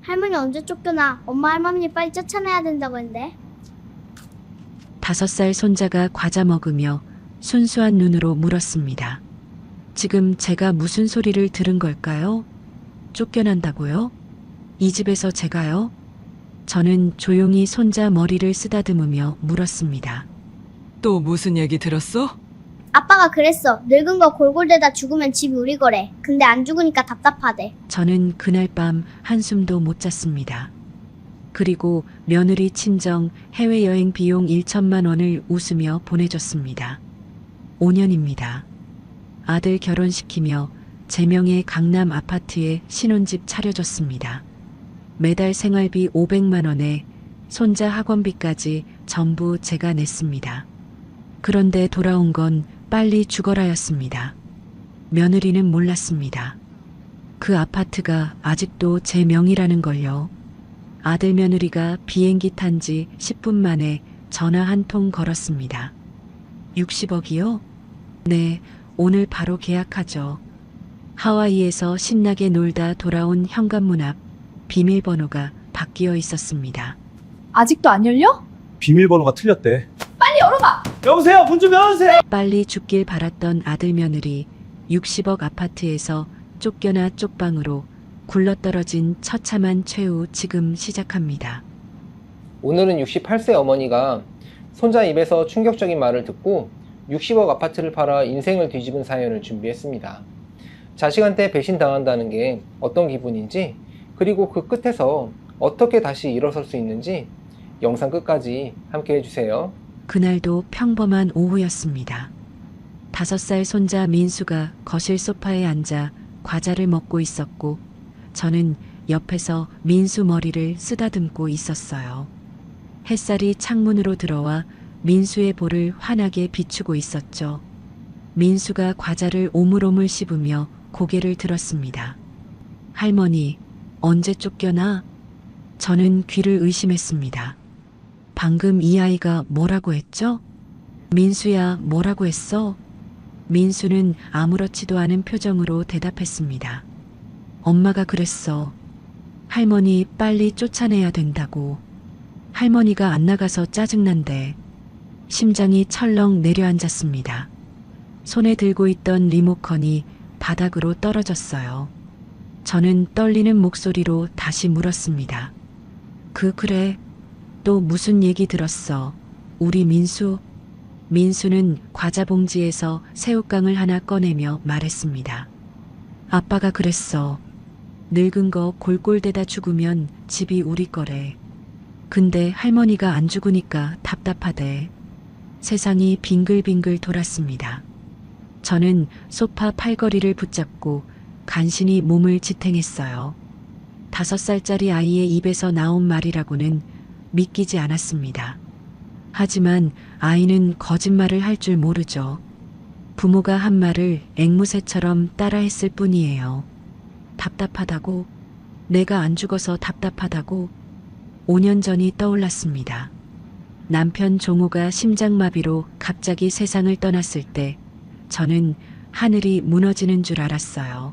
할머니 언제 쫓겨나? 엄마 할머니 빨리 쫓아내야 된다고 했는데. 5살 손자가 과자 먹으며 순수한 눈으로 물었습니다. 지금 제가 무슨 소리를 들은 걸까요? 쫓겨난다고요? 이 집에서 제가요? 저는 조용히 손자 머리를 쓰다듬으며 물었습니다. 또 무슨 얘기 들었어? 아빠가 그랬어. 늙은 거 골골대다 죽으면 집이 우리 거래. 근데 안 죽으니까 답답하대. 저는 그날 밤 한숨도 못 잤습니다. 그리고 며느리 친정 해외여행 비용 1천만 원을 웃으며 보내줬습니다. 5년입니다. 아들 결혼시키며 제 명의 강남 아파트에 신혼집 차려줬습니다. 매달 생활비 500만 원에 손자 학원비까지 전부 제가 냈습니다. 그런데 돌아온 건 빨리 죽어라였습니다. 며느리는 몰랐습니다. 그 아파트가 아직도 제 명의라는 걸요. 아들 며느리가 비행기 탄 지 10분 만에 전화 한 통 걸었습니다. 60억이요? 네, 오늘 바로 계약하죠. 하와이에서 신나게 놀다 돌아온 현관문 앞 비밀번호가 바뀌어 있었습니다. 아직도 안 열려? 비밀번호가 틀렸대. 빨리 열어봐! 여보세요, 문 좀 열어주세요. 빨리 죽길 바랐던 아들 며느리 60억 아파트에서 쫓겨나 쪽방으로 굴러떨어진 처참한 최후 지금 시작합니다. 오늘은 68세 어머니가 손자 입에서 충격적인 말을 듣고 60억 아파트를 팔아 인생을 뒤집은 사연을 준비했습니다. 자식한테 배신당한다는 게 어떤 기분인지, 그리고 그 끝에서 어떻게 다시 일어설 수 있는지 영상 끝까지 함께 해주세요. 그날도 평범한 오후였습니다. 5살 손자 민수가 거실 소파에 앉아 과자를 먹고 있었고 저는 옆에서 민수 머리를 쓰다듬고 있었어요. 햇살이 창문으로 들어와 민수의 볼을 환하게 비추고 있었죠. 민수가 과자를 오물오물 씹으며 고개를 들었습니다. 할머니, 언제 쫓겨나? 저는 귀를 의심했습니다. 방금 이 아이가 뭐라고 했죠? 민수야, 뭐라고 했어? 민수는 아무렇지도 않은 표정으로 대답했습니다. 엄마가 그랬어. 할머니 빨리 쫓아내야 된다고. 할머니가 안 나가서 짜증난대. 심장이 철렁 내려앉았습니다. 손에 들고 있던 리모컨이 바닥으로 떨어졌어요. 저는 떨리는 목소리로 다시 물었습니다. 그래. 또 무슨 얘기 들었어? 우리 민수? 민수는 과자 봉지에서 새우깡을 하나 꺼내며 말했습니다. 아빠가 그랬어. 늙은 거 골골대다 죽으면 집이 우리 거래. 근데 할머니가 안 죽으니까 답답하대. 세상이 빙글빙글 돌았습니다. 저는 소파 팔걸이를 붙잡고 간신히 몸을 지탱했어요. 5살짜리 아이의 입에서 나온 말이라고는 믿기지 않았습니다. 하지만 아이는 거짓말을 할 줄 모르죠. 부모가 한 말을 앵무새처럼 따라했을 뿐이에요. 답답하다고? 내가 안 죽어서 답답하다고? 5년 전이 떠올랐습니다. 남편 종호가 심장마비로 갑자기 세상을 떠났을 때 저는 하늘이 무너지는 줄 알았어요.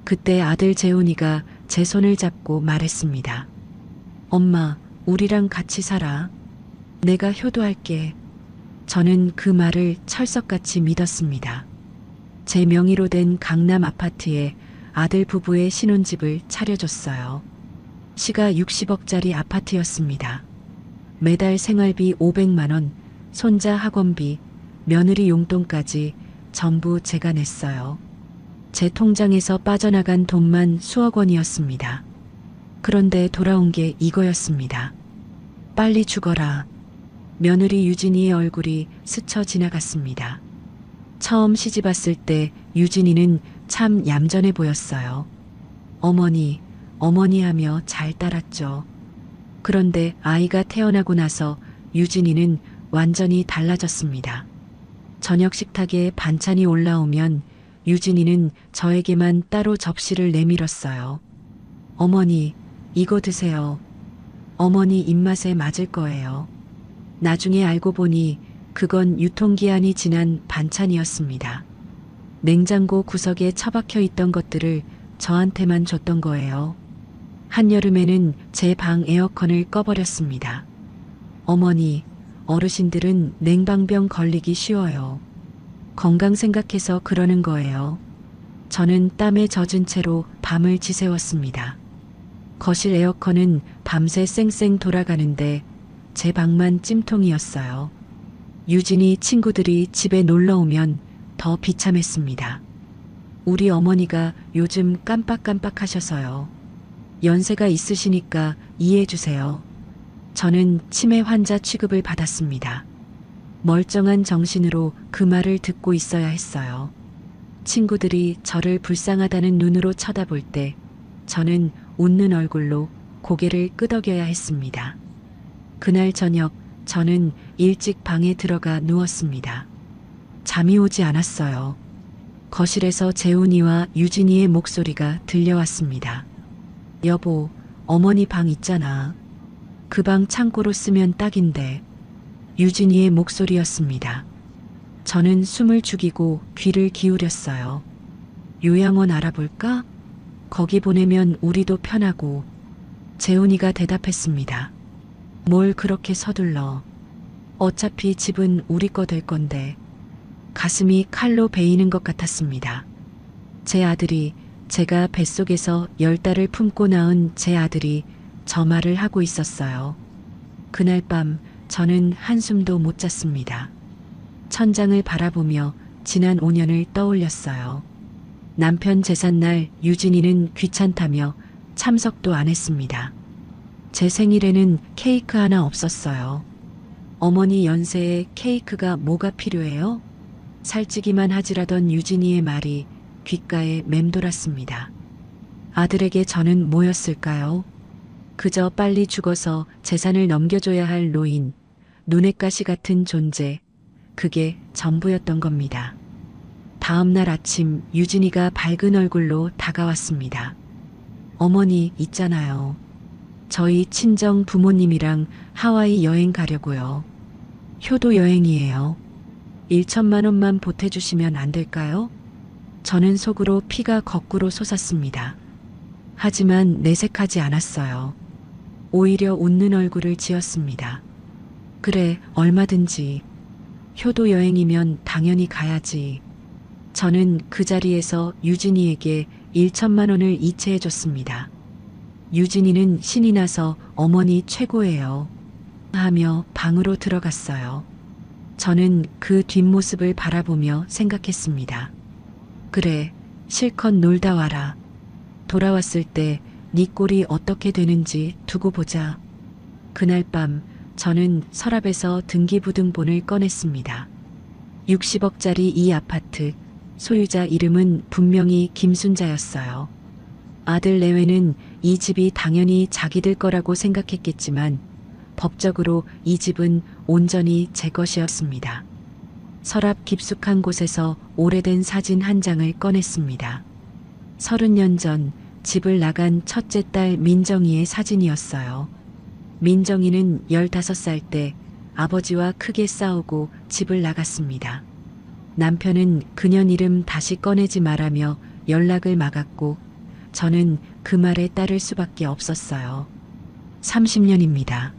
그때 아들 재훈이가 제 손을 잡고 말했습니다. 엄마, 우리랑 같이 살아. 내가 효도할게. 저는 그 말을 철석같이 믿었습니다. 제 명의로 된 강남 아파트에 아들 부부의 신혼집을 차려줬어요. 시가 60억짜리 아파트였습니다. 매달 생활비 500만 원, 손자 학원비, 며느리 용돈까지 전부 제가 냈어요. 제 통장에서 빠져나간 돈만 수억 원이었습니다. 그런데 돌아온 게 이거였습니다. 빨리 죽어라. 며느리 유진이의 얼굴이 스쳐 지나갔습니다. 처음 시집 왔을 때 유진이는 참 얌전해 보였어요. 어머니, 어머니 하며 잘 따랐죠. 그런데 아이가 태어나고 나서 유진이는 완전히 달라졌습니다. 저녁 식탁에 반찬이 올라오면 유진이는 저에게만 따로 접시를 내밀었어요. 어머니, 이거 드세요. 어머니 입맛에 맞을 거예요. 나중에 알고 보니 그건 유통기한이 지난 반찬이었습니다. 냉장고 구석에 처박혀 있던 것들을 저한테만 줬던 거예요. 한여름에는 제 방 에어컨을 꺼버렸습니다. 어머니, 어르신들은 냉방병 걸리기 쉬워요. 건강 생각해서 그러는 거예요. 저는 땀에 젖은 채로 밤을 지새웠습니다. 거실 에어컨은 밤새 쌩쌩 돌아가는데 제 방만 찜통이었어요. 유진이 친구들이 집에 놀러 오면 더 비참했습니다. 우리 어머니가 요즘 깜빡깜빡 하셔서요. 연세가 있으시니까 이해해 주세요. 저는 치매 환자 취급을 받았습니다. 멀쩡한 정신으로 그 말을 듣고 있어야 했어요. 친구들이 저를 불쌍하다는 눈으로 쳐다볼 때 저는 웃는 얼굴로 고개를 끄덕여야 했습니다. 그날 저녁 저는 일찍 방에 들어가 누웠습니다. 잠이 오지 않았어요. 거실에서 재훈이와 유진이의 목소리가 들려왔습니다. 여보, 어머니 방 있잖아. 그 방 창고로 쓰면 딱인데. 유진이의 목소리였습니다. 저는 숨을 죽이고 귀를 기울였어요. 요양원 알아볼까? 거기 보내면 우리도 편하고. 재훈이가 대답했습니다. 뭘 그렇게 서둘러. 어차피 집은 우리 거 될 건데. 가슴이 칼로 베이는 것 같았습니다. 제 아들이, 제가 뱃속에서 10달을 품고 낳은 제 아들이 저 말을 하고 있었어요. 그날 밤 저는 한숨도 못 잤습니다. 천장을 바라보며 지난 5년을 떠올렸어요. 남편 제삿날 유진이는 귀찮다며 참석도 안 했습니다. 제 생일에는 케이크 하나 없었어요. 어머니 연세에 케이크가 뭐가 필요해요? 살찌기만 하지라던 유진이의 말이 귓가에 맴돌았습니다. 아들에게 저는 뭐였을까요? 그저 빨리 죽어서 재산을 넘겨줘야 할 노인, 눈엣가시 같은 존재, 그게 전부였던 겁니다. 다음 날 아침 유진이가 밝은 얼굴로 다가왔습니다. 어머니 있잖아요. 저희 친정 부모님이랑 하와이 여행 가려고요. 효도 여행이에요. 1천만 원만 보태주시면 안 될까요? 저는 속으로 피가 거꾸로 솟았습니다. 하지만 내색하지 않았어요. 오히려 웃는 얼굴을 지었습니다. 그래, 얼마든지. 효도 여행이면 당연히 가야지. 저는 그 자리에서 유진이에게 1천만 원을 이체해줬습니다. 유진이는 신이 나서 어머니 최고예요. 하며 방으로 들어갔어요. 저는 그 뒷모습을 바라보며 생각했습니다. 그래, 실컷 놀다 와라. 돌아왔을 때 네 꼴이 어떻게 되는지 두고 보자. 그날 밤 저는 서랍에서 등기부등본을 꺼냈습니다. 60억짜리 이 아파트, 소유자 이름은 분명히 김순자였어요. 아들 내외는 이 집이 당연히 자기들 거라고 생각했겠지만 법적으로 이 집은 온전히 제 것이었습니다. 서랍 깊숙한 곳에서 오래된 사진 한 장을 꺼냈습니다. 30년 전 집을 나간 첫째 딸 민정이의 사진이었어요. 민정이는 15살 때 아버지와 크게 싸우고 집을 나갔습니다. 남편은 그년 이름 다시 꺼내지 말라며 연락을 막았고 저는 그 말에 따를 수밖에 없었어요. 30년입니다.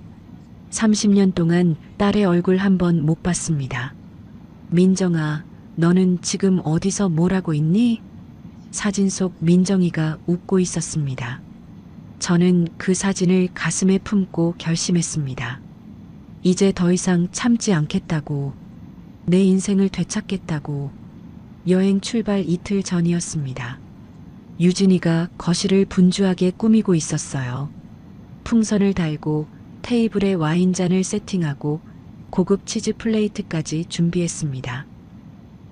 30년 동안 딸의 얼굴 한 번 못 봤습니다. 민정아, 너는 지금 어디서 뭘 하고 있니? 사진 속 민정이가 웃고 있었습니다. 저는 그 사진을 가슴에 품고 결심했습니다. 이제 더 이상 참지 않겠다고. 내 인생을 되찾겠다고. 여행 출발 이틀 전이었습니다. 유진이가 거실을 분주하게 꾸미고 있었어요. 풍선을 달고 테이블에 와인잔을 세팅하고 고급 치즈 플레이트까지 준비했습니다.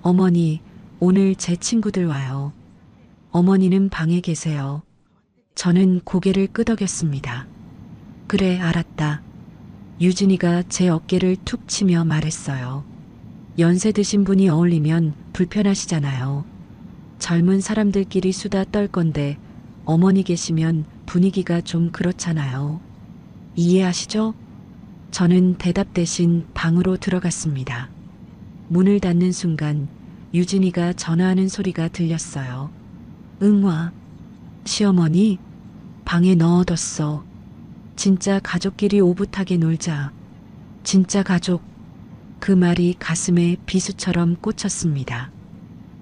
어머니, 오늘 제 친구들 와요. 어머니는 방에 계세요. 저는 고개를 끄덕였습니다. 그래, 알았다. 유진이가 제 어깨를 툭 치며 말했어요. 연세 드신 분이 어울리면 불편하시잖아요. 젊은 사람들끼리 수다 떨 건데 어머니 계시면 분위기가 좀 그렇잖아요. 이해하시죠? 저는 대답 대신 방으로 들어갔습니다. 문을 닫는 순간 유진이가 전화하는 소리가 들렸어요. 응와. 시어머니? 방에 넣어뒀어. 진짜 가족끼리 오붓하게 놀자. 진짜 가족. 그 말이 가슴에 비수처럼 꽂혔습니다.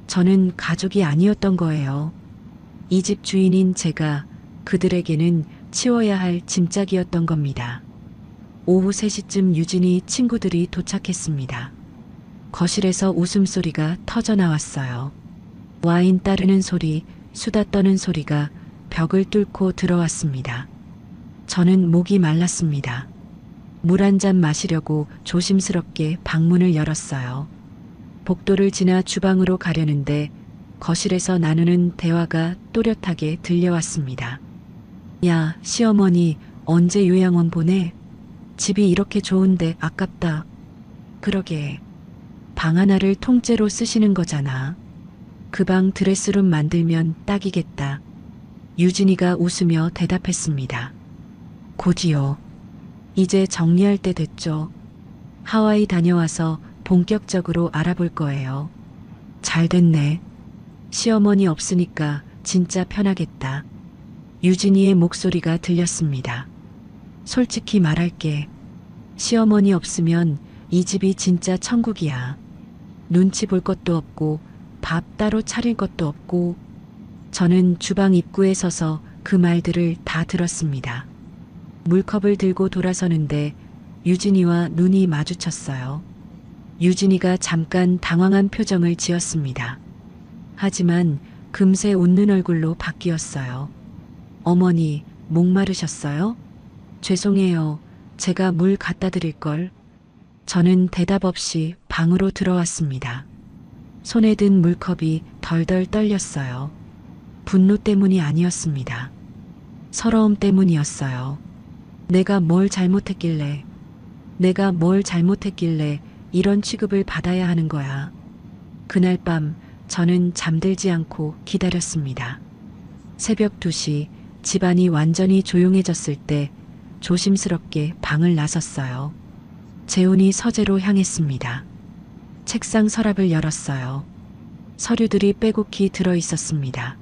저는 가족이 아니었던 거예요. 이 집 주인인 제가 그들에게는 치워야 할 짐짝이었던 겁니다. 오후 3시쯤 유진이 친구들이 도착했습니다. 거실에서 웃음소리가 터져 나왔어요. 와인 따르는 소리, 수다 떠는 소리가 벽을 뚫고 들어왔습니다. 저는 목이 말랐습니다. 물 한 잔 마시려고 조심스럽게 방문을 열었어요. 복도를 지나 주방으로 가려는데 거실에서 나누는 대화가 또렷하게 들려왔습니다. 야, 시어머니 언제 요양원 보내? 집이 이렇게 좋은데 아깝다. 그러게. 방 하나를 통째로 쓰시는 거잖아. 그 방 드레스룸 만들면 딱이겠다. 유진이가 웃으며 대답했습니다. 곧이요. 이제 정리할 때 됐죠. 하와이 다녀와서 본격적으로 알아볼 거예요. 잘 됐네. 시어머니 없으니까 진짜 편하겠다. 유진이의 목소리가 들렸습니다. 솔직히 말할게. 시어머니 없으면 이 집이 진짜 천국이야. 눈치 볼 것도 없고 밥 따로 차릴 것도 없고. 저는 주방 입구에 서서 그 말들을 다 들었습니다. 물컵을 들고 돌아서는데 유진이와 눈이 마주쳤어요. 유진이가 잠깐 당황한 표정을 지었습니다. 하지만 금세 웃는 얼굴로 바뀌었어요. 어머니, 목마르셨어요? 죄송해요. 제가 물 갖다 드릴걸. 저는 대답 없이 방으로 들어왔습니다. 손에 든 물컵이 덜덜 떨렸어요. 분노 때문이 아니었습니다. 서러움 때문이었어요. 내가 뭘 잘못했길래 이런 취급을 받아야 하는 거야. 그날 밤 저는 잠들지 않고 기다렸습니다. 새벽 2시 집안이 완전히 조용해졌을 때 조심스럽게 방을 나섰어요. 재훈이 서재로 향했습니다. 책상 서랍을 열었어요. 서류들이 빼곡히 들어 있었습니다.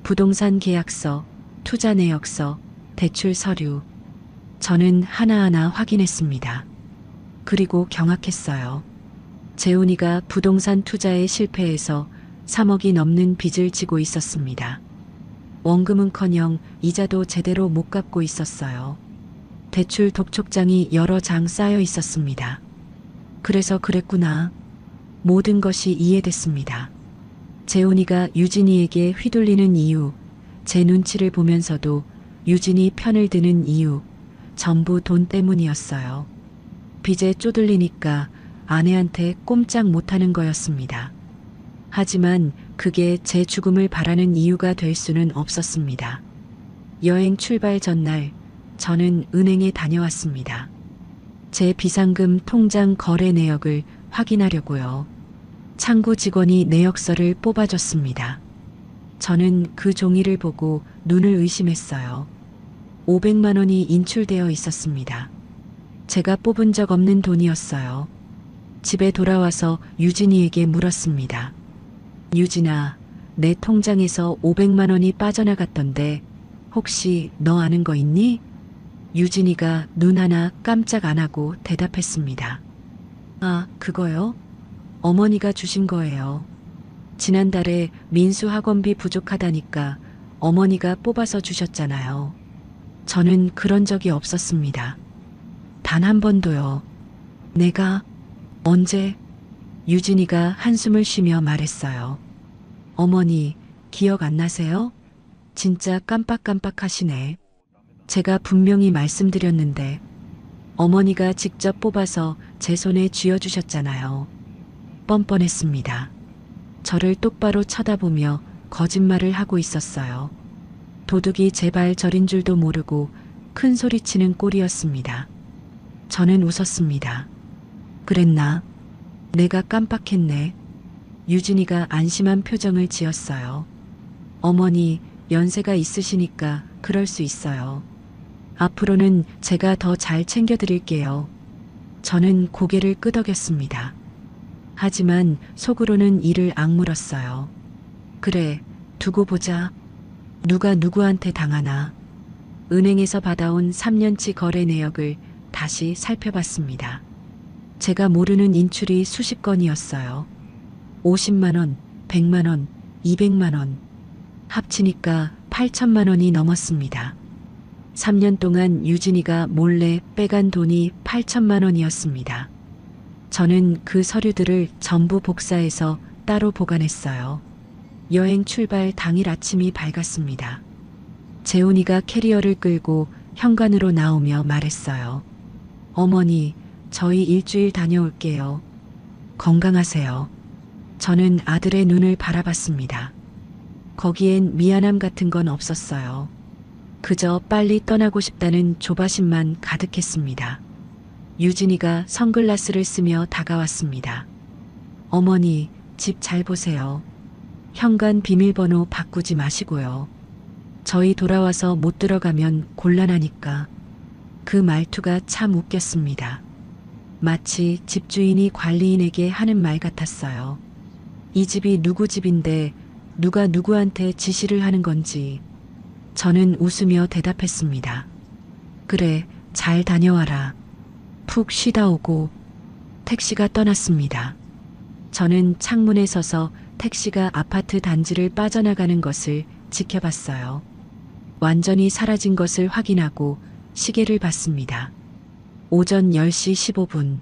부동산 계약서, 투자 내역서, 대출 서류. 저는 하나하나 확인했습니다. 그리고 경악했어요. 재훈이가 부동산 투자에 실패해서 3억이 넘는 빚을 지고 있었습니다. 원금은커녕 이자도 제대로 못 갚고 있었어요. 대출 독촉장이 여러 장 쌓여 있었습니다. 그래서 그랬구나. 모든 것이 이해됐습니다. 재훈이가 유진이에게 휘둘리는 이유, 제 눈치를 보면서도 유진이 편을 드는 이유, 전부 돈 때문이었어요. 빚에 쪼들리니까 아내한테 꼼짝 못하는 거였습니다. 하지만 그게 제 죽음을 바라는 이유가 될 수는 없었습니다. 여행 출발 전날 저는 은행에 다녀왔습니다. 제 비상금 통장 거래 내역을 확인하려고요. 창구 직원이 내역서를 뽑아줬습니다. 저는 그 종이를 보고 눈을 의심했어요. 500만 원이 인출되어 있었습니다. 제가 뽑은 적 없는 돈이었어요. 집에 돌아와서 유진이에게 물었습니다. 유진아, 내 통장에서 500만 원이 빠져나갔던데 혹시 너 아는 거 있니? 유진이가 눈 하나 깜짝 안 하고 대답했습니다. 아, 그거요? 어머니가 주신 거예요. 지난달에 민수 학원비 부족하다니까 어머니가 뽑아서 주셨잖아요. 저는 그런 적이 없었습니다. 단 한 번도요. 내가 언제? 유진이가 한숨을 쉬며 말했어요. 어머니, 기억 안 나세요? 진짜 깜빡깜빡하시네. 제가 분명히 말씀드렸는데 어머니가 직접 뽑아서 제 손에 쥐어주셨잖아요. 뻔뻔했습니다. 저를 똑바로 쳐다보며 거짓말을 하고 있었어요. 도둑이 제 발 저린 줄도 모르고 큰 소리치는 꼴이었습니다. 저는 웃었습니다. 그랬나? 내가 깜빡했네. 유진이가 안심한 표정을 지었어요. 어머니, 연세가 있으시니까 그럴 수 있어요. 앞으로는 제가 더 잘 챙겨드릴게요. 저는 고개를 끄덕였습니다. 하지만 속으로는 이를 악물었어요. 그래, 두고 보자. 누가 누구한테 당하나. 은행에서 받아온 3년치 거래 내역을 다시 살펴봤습니다. 제가 모르는 인출이 수십 건이었어요. 50만 원, 100만 원, 200만 원. 합치니까 8천만 원이 넘었습니다. 3년 동안 유진이가 몰래 빼간 돈이 8천만 원이었습니다. 저는 그 서류들을 전부 복사해서 따로 보관했어요. 여행 출발 당일 아침이 밝았습니다. 재훈이가 캐리어를 끌고 현관으로 나오며 말했어요. 어머니, 저희 일주일 다녀올게요. 건강하세요. 저는 아들의 눈을 바라봤습니다. 거기엔 미안함 같은 건 없었어요. 그저 빨리 떠나고 싶다는 조바심만 가득했습니다. 유진이가 선글라스를 쓰며 다가왔습니다. 어머니, 집 잘 보세요. 현관 비밀번호 바꾸지 마시고요. 저희 돌아와서 못 들어가면 곤란하니까. 그 말투가 참 웃겼습니다. 마치 집주인이 관리인에게 하는 말 같았어요. 이 집이 누구 집인데 누가 누구한테 지시를 하는 건지. 저는 웃으며 대답했습니다. 그래, 잘 다녀와라. 푹 쉬다 오고. 택시가 떠났습니다. 저는 창문에 서서 택시가 아파트 단지를 빠져나가는 것을 지켜봤어요. 완전히 사라진 것을 확인하고 시계를 봤습니다. 오전 10시 15분.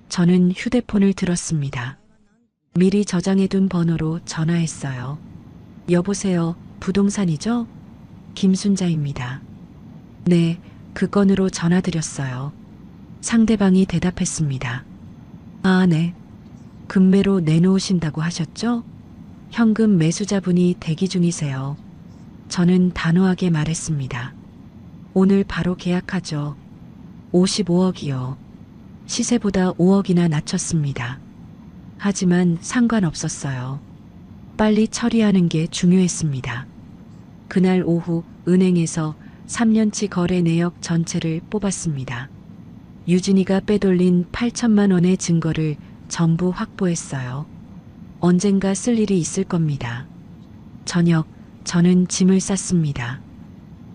저는 휴대폰을 들었습니다. 미리 저장해둔 번호로 전화했어요. 여보세요, 부동산이죠? 김순자입니다. 네, 그 건으로 전화드렸어요. 상대방이 대답했습니다. 아, 네. 금매로 내놓으신다고 하셨죠? 현금 매수자분이 대기 중이세요. 저는 단호하게 말했습니다. 오늘 바로 계약하죠. 55억이요. 시세보다 5억이나 낮췄습니다. 하지만 상관없었어요. 빨리 처리하는 게 중요했습니다. 그날 오후 은행에서 3년치 거래 내역 전체를 뽑았습니다. 유진이가 빼돌린 8천만 원의 증거를 전부 확보했어요. 언젠가 쓸 일이 있을 겁니다. 저녁, 저는 짐을 쌌습니다.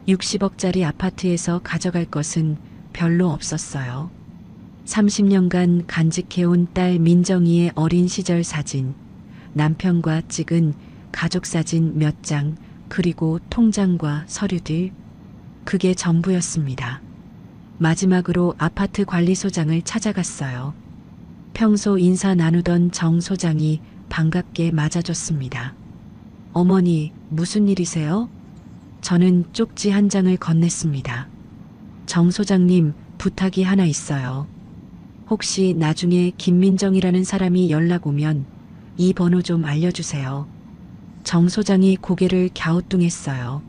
60억짜리 아파트에서 가져갈 것은 별로 없었어요. 30년간 간직해온 딸 민정이의 어린 시절 사진, 남편과 찍은 가족 사진 몇 장, 그리고 통장과 서류들. 그게 전부였습니다. 마지막으로 아파트 관리소장을 찾아갔어요. 평소 인사 나누던 정 소장이 반갑게 맞아줬습니다. 어머니, 무슨 일이세요? 저는 쪽지 한 장을 건넸습니다. 정 소장님, 부탁이 하나 있어요. 혹시 나중에 김민정이라는 사람이 연락 오면 이 번호 좀 알려주세요. 정 소장이 고개를 갸우뚱했어요.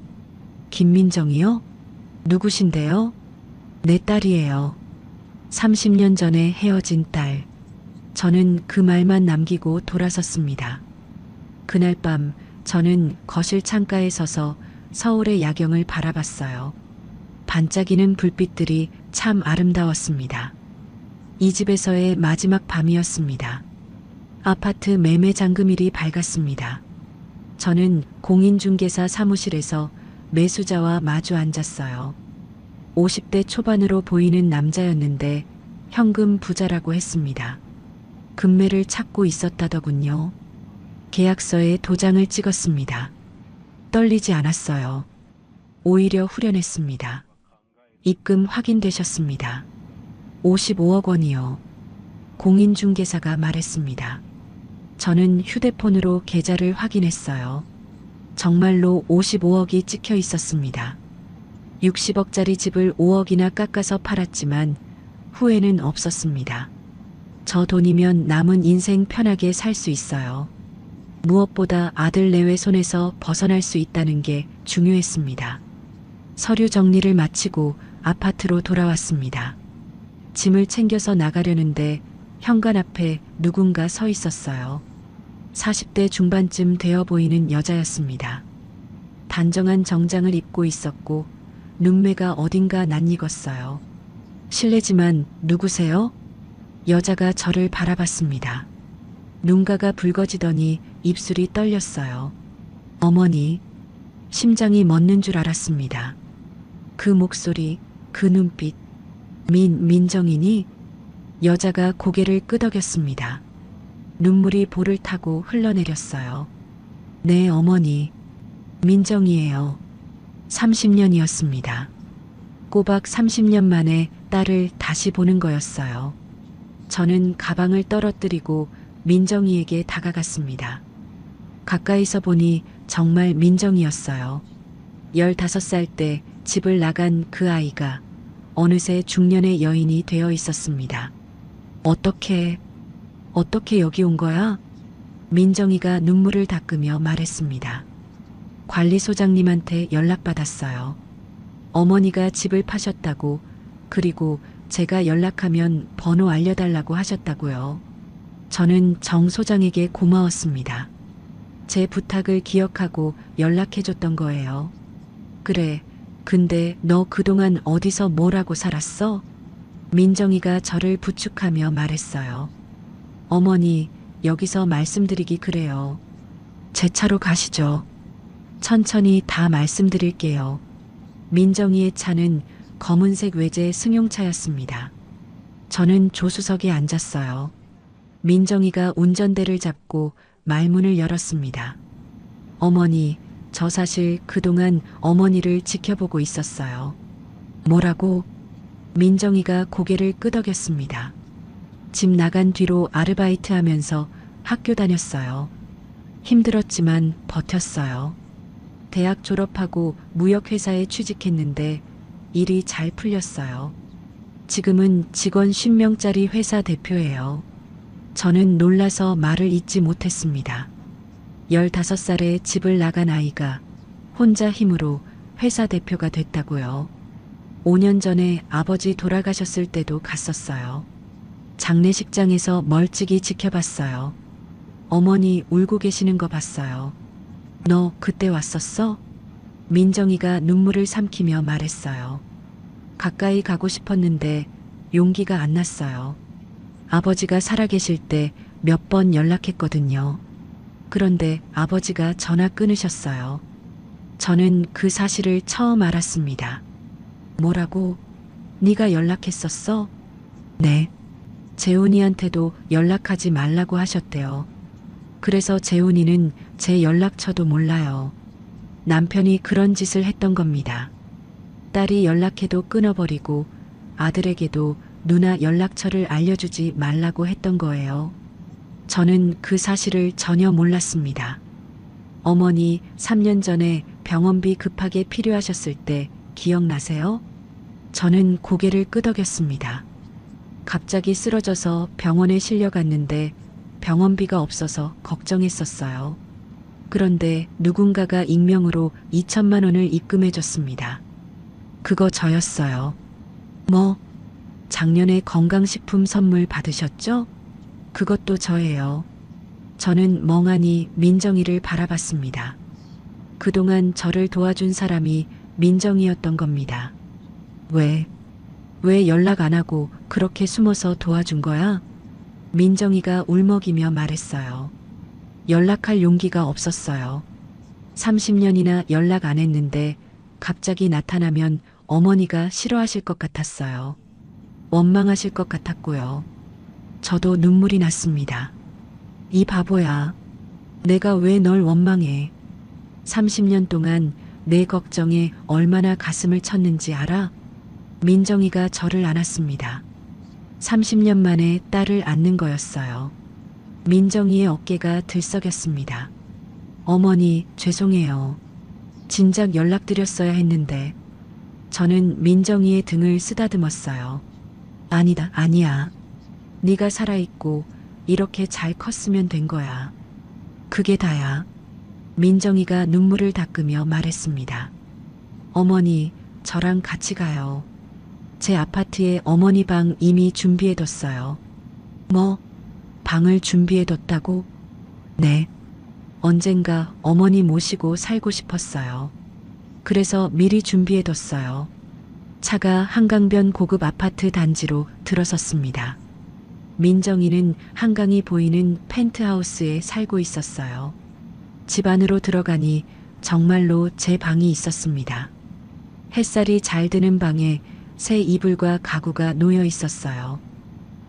김민정이요? 누구신데요? 내 딸이에요. 30년 전에 헤어진 딸. 저는 그 말만 남기고 돌아섰습니다. 그날 밤 저는 거실 창가에 서서 서울의 야경을 바라봤어요. 반짝이는 불빛들이 참 아름다웠습니다. 이 집에서의 마지막 밤이었습니다. 아파트 매매 잔금일이 밝았습니다. 저는 공인중개사 사무실에서 매수자와 마주 앉았어요. 50대 초반으로 보이는 남자였는데 현금 부자라고 했습니다. 금매를 찾고 있었다더군요. 계약서에 도장을 찍었습니다. 떨리지 않았어요. 오히려 후련했습니다. 입금 확인되셨습니다. 55억 원이요. 공인중개사가 말했습니다. 저는 휴대폰으로 계좌를 확인했어요. 정말로 55억이 찍혀 있었습니다. 60억짜리 집을 5억이나 깎아서 팔았지만 후회는 없었습니다. 저 돈이면 남은 인생 편하게 살 수 있어요. 무엇보다 아들 내외 손에서 벗어날 수 있다는 게 중요했습니다. 서류 정리를 마치고 아파트로 돌아왔습니다. 짐을 챙겨서 나가려는데 현관 앞에 누군가 서 있었어요. 40대 중반쯤 되어 보이는 여자였습니다. 단정한 정장을 입고 있었고 눈매가 어딘가 낯익었어요. 실례지만 누구세요? 여자가 저를 바라봤습니다. 눈가가 붉어지더니 입술이 떨렸어요. 어머니, 심장이 멎는 줄 알았습니다. 그 목소리, 그 눈빛. 민정이니? 여자가 고개를 끄덕였습니다. 눈물이 볼을 타고 흘러내렸어요. 네, 어머니. 민정이에요. 30년이었습니다. 꼬박 30년 만에 딸을 다시 보는 거였어요. 저는 가방을 떨어뜨리고 민정이에게 다가갔습니다. 가까이서 보니 정말 민정이었어요. 15살 때 집을 나간 그 아이가 어느새 중년의 여인이 되어 있었습니다. 어떻게 여기 온 거야? 민정이가 눈물을 닦으며 말했습니다. 관리소장님한테 연락받았어요. 어머니가 집을 파셨다고, 그리고 제가 연락하면 번호 알려달라고 하셨다고요. 저는 정 소장에게 고마웠습니다. 제 부탁을 기억하고 연락해줬던 거예요. 그래, 근데 너 그동안 어디서 뭘 하고 살았어? 민정이가 저를 부축하며 말했어요. 어머니, 여기서 말씀드리기 그래요. 제 차로 가시죠. 천천히 다 말씀드릴게요. 민정이의 차는 검은색 외제 승용차였습니다. 저는 조수석에 앉았어요. 민정이가 운전대를 잡고 말문을 열었습니다. 어머니, 저 사실 그동안 어머니를 지켜보고 있었어요. 뭐라고? 민정이가 고개를 끄덕였습니다. 집 나간 뒤로 아르바이트 하면서 학교 다녔어요. 힘들었지만 버텼어요. 대학 졸업하고 무역회사에 취직했는데 일이 잘 풀렸어요. 지금은 직원 10명짜리 회사 대표예요. 저는 놀라서 말을 잇지 못했습니다. 15살에 집을 나간 아이가 혼자 힘으로 회사 대표가 됐다고요. 5년 전에 아버지 돌아가셨을 때도 갔었어요. 장례식장에서 멀찍이 지켜봤어요. 어머니 울고 계시는 거 봤어요. 너 그때 왔었어? 민정이가 눈물을 삼키며 말했어요. 가까이 가고 싶었는데 용기가 안 났어요. 아버지가 살아계실 때 몇 번 연락했거든요. 그런데 아버지가 전화 끊으셨어요. 저는 그 사실을 처음 알았습니다. 뭐라고? 네가 연락했었어? 네. 재훈이한테도 연락하지 말라고 하셨대요. 그래서 재훈이는 제 연락처도 몰라요. 남편이 그런 짓을 했던 겁니다. 딸이 연락해도 끊어버리고 아들에게도 누나 연락처를 알려주지 말라고 했던 거예요. 저는 그 사실을 전혀 몰랐습니다. 어머니 3년 전에 병원비 급하게 필요하셨을 때 기억나세요? 저는 고개를 끄덕였습니다. 갑자기 쓰러져서 병원에 실려갔는데 병원비가 없어서 걱정했었어요. 그런데 누군가가 익명으로 2천만 원을 입금해줬습니다. 그거 저였어요. 뭐? 작년에 건강식품 선물 받으셨죠? 그것도 저예요. 저는 멍하니 민정이를 바라봤습니다. 그동안 저를 도와준 사람이 민정이었던 겁니다. 왜 연락 안 하고 그렇게 숨어서 도와준 거야? 민정이가 울먹이며 말했어요. 연락할 용기가 없었어요. 30년이나 연락 안 했는데 갑자기 나타나면 어머니가 싫어하실 것 같았어요. 원망하실 것 같았고요. 저도 눈물이 났습니다. 이 바보야. 내가 왜 널 원망해? 30년 동안 내 걱정에 얼마나 가슴을 쳤는지 알아? 민정이가 저를 안았습니다. 30년 만에 딸을 안는 거였어요. 민정이의 어깨가 들썩였습니다. 어머니, 죄송해요. 진작 연락드렸어야 했는데. 저는 민정이의 등을 쓰다듬었어요. 아니야. 네가 살아있고 이렇게 잘 컸으면 된 거야. 그게 다야. 민정이가 눈물을 닦으며 말했습니다. 어머니, 저랑 같이 가요. 제 아파트에 어머니 방 이미 준비해뒀어요. 뭐? 방을 준비해뒀다고? 네. 언젠가 어머니 모시고 살고 싶었어요. 그래서 미리 준비해뒀어요. 차가 한강변 고급 아파트 단지로 들어섰습니다. 민정이는 한강이 보이는 펜트하우스에 살고 있었어요. 집 안으로 들어가니 정말로 제 방이 있었습니다. 햇살이 잘 드는 방에 새 이불과 가구가 놓여 있었어요.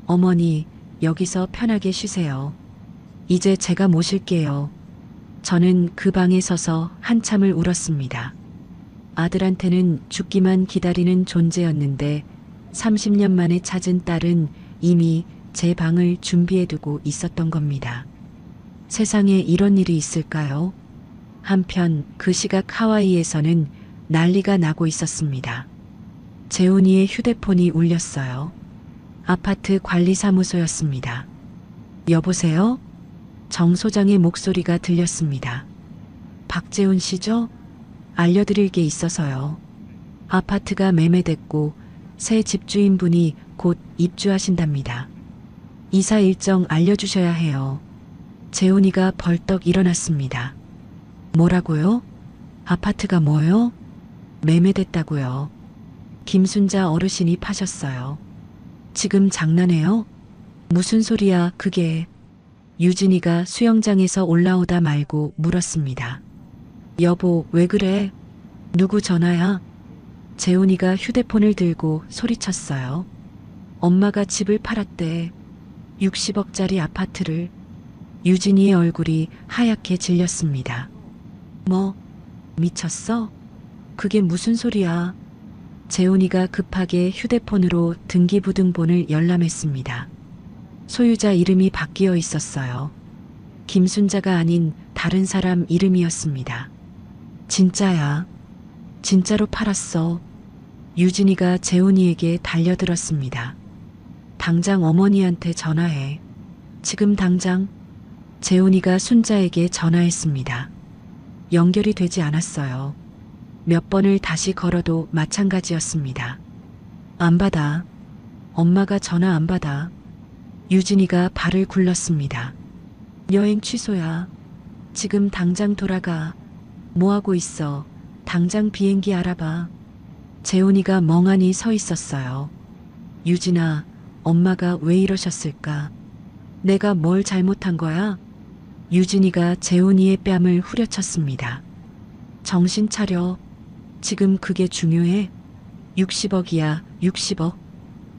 어머니, 여기서 편하게 쉬세요. 이제 제가 모실게요. 저는 그 방에 서서 한참을 울었습니다. 아들한테는 죽기만 기다리는 존재였는데 30년 만에 찾은 딸은 이미 제 방을 준비해두고 있었던 겁니다. 세상에 이런 일이 있을까요? 한편 그 시각 하와이에서는 난리가 나고 있었습니다. 재훈이의 휴대폰이 울렸어요. 아파트 관리사무소였습니다. 여보세요? 정 소장의 목소리가 들렸습니다. 박재훈 씨죠? 알려드릴 게 있어서요. 아파트가 매매됐고 새 집주인분이 곧 입주하신답니다. 이사 일정 알려주셔야 해요. 재훈이가 벌떡 일어났습니다. 뭐라고요? 아파트가 뭐요? 매매됐다고요. 김순자 어르신이 파셨어요. 지금 장난해요? 무슨 소리야 그게. 유진이가 수영장에서 올라오다 말고 물었습니다. 여보, 왜 그래? 누구 전화야? 재훈이가 휴대폰을 들고 소리쳤어요. 엄마가 집을 팔았대. 60억짜리 아파트를. 유진이의 얼굴이 하얗게 질렸습니다. 뭐? 미쳤어? 그게 무슨 소리야? 재훈이가 급하게 휴대폰으로 등기부등본을 열람했습니다. 소유자 이름이 바뀌어 있었어요. 김순자가 아닌 다른 사람 이름이었습니다. 진짜야. 진짜로 팔았어. 유진이가 재훈이에게 달려들었습니다. 당장 어머니한테 전화해. 지금 당장. 재훈이가 순자에게 전화했습니다. 연결이 되지 않았어요. 몇 번을 다시 걸어도 마찬가지였습니다. 안 받아. 엄마가 전화 안 받아. 유진이가 발을 굴렀습니다. 여행 취소야. 지금 당장 돌아가. 뭐하고 있어? 당장 비행기 알아봐. 재훈이가 멍하니 서 있었어요. 유진아, 엄마가 왜 이러셨을까? 내가 뭘 잘못한 거야? 유진이가 재훈이의 뺨을 후려쳤습니다. 정신 차려. 지금 그게 중요해? 60억이야, 60억.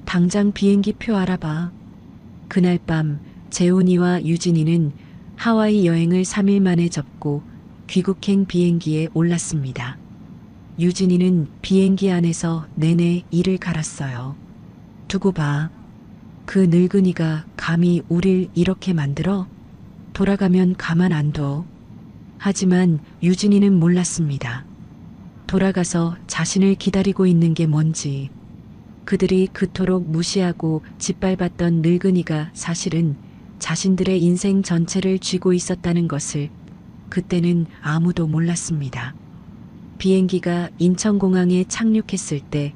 당장 비행기 표 알아봐. 그날 밤 재훈이와 유진이는 하와이 여행을 3일 만에 접고 귀국행 비행기에 올랐습니다. 유진이는 비행기 안에서 내내 이를 갈았어요. 두고 봐. 그 늙은이가 감히 우릴 이렇게 만들어? 돌아가면 가만 안 둬. 하지만 유진이는 몰랐습니다. 돌아가서 자신을 기다리고 있는 게 뭔지. 그들이 그토록 무시하고 짓밟았던 늙은이가 사실은 자신들의 인생 전체를 쥐고 있었다는 것을 그때는 아무도 몰랐습니다. 비행기가 인천공항에 착륙했을 때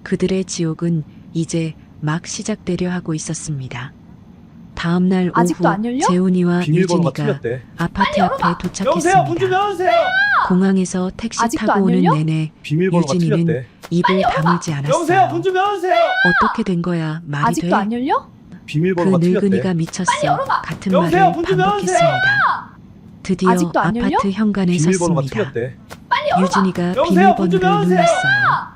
그들의 지옥은 이제 막 시작되려 하고 있었습니다. 다음 날 아직도 안 오후 열려? 재훈이와 비밀번호가 유진이가 틀렸대. 아파트 앞에 여보세요, 문 좀 도착했습니다. 열어주세요. 공항에서 택시 아직도 타고 안 오는 열려? 내내 비밀번호가 유진이는 틀렸대. 입을 다물지 여보세요, 않았어요. 문 좀 열어주세요. 어떻게 된 거야? 말이 돼? 아직도 안 열려? 그 비밀번호가 늙은이가 틀렸대. 미쳤어. 같은 여보세요, 말을 문 좀 반복했습니다. 드디어 아직도 안 열려? 아파트 현관에 비밀번호가 섰습니다. 틀렸대. 유진이가 여보세요, 문좀 비밀번호를 열어주세요. 눌렀어요.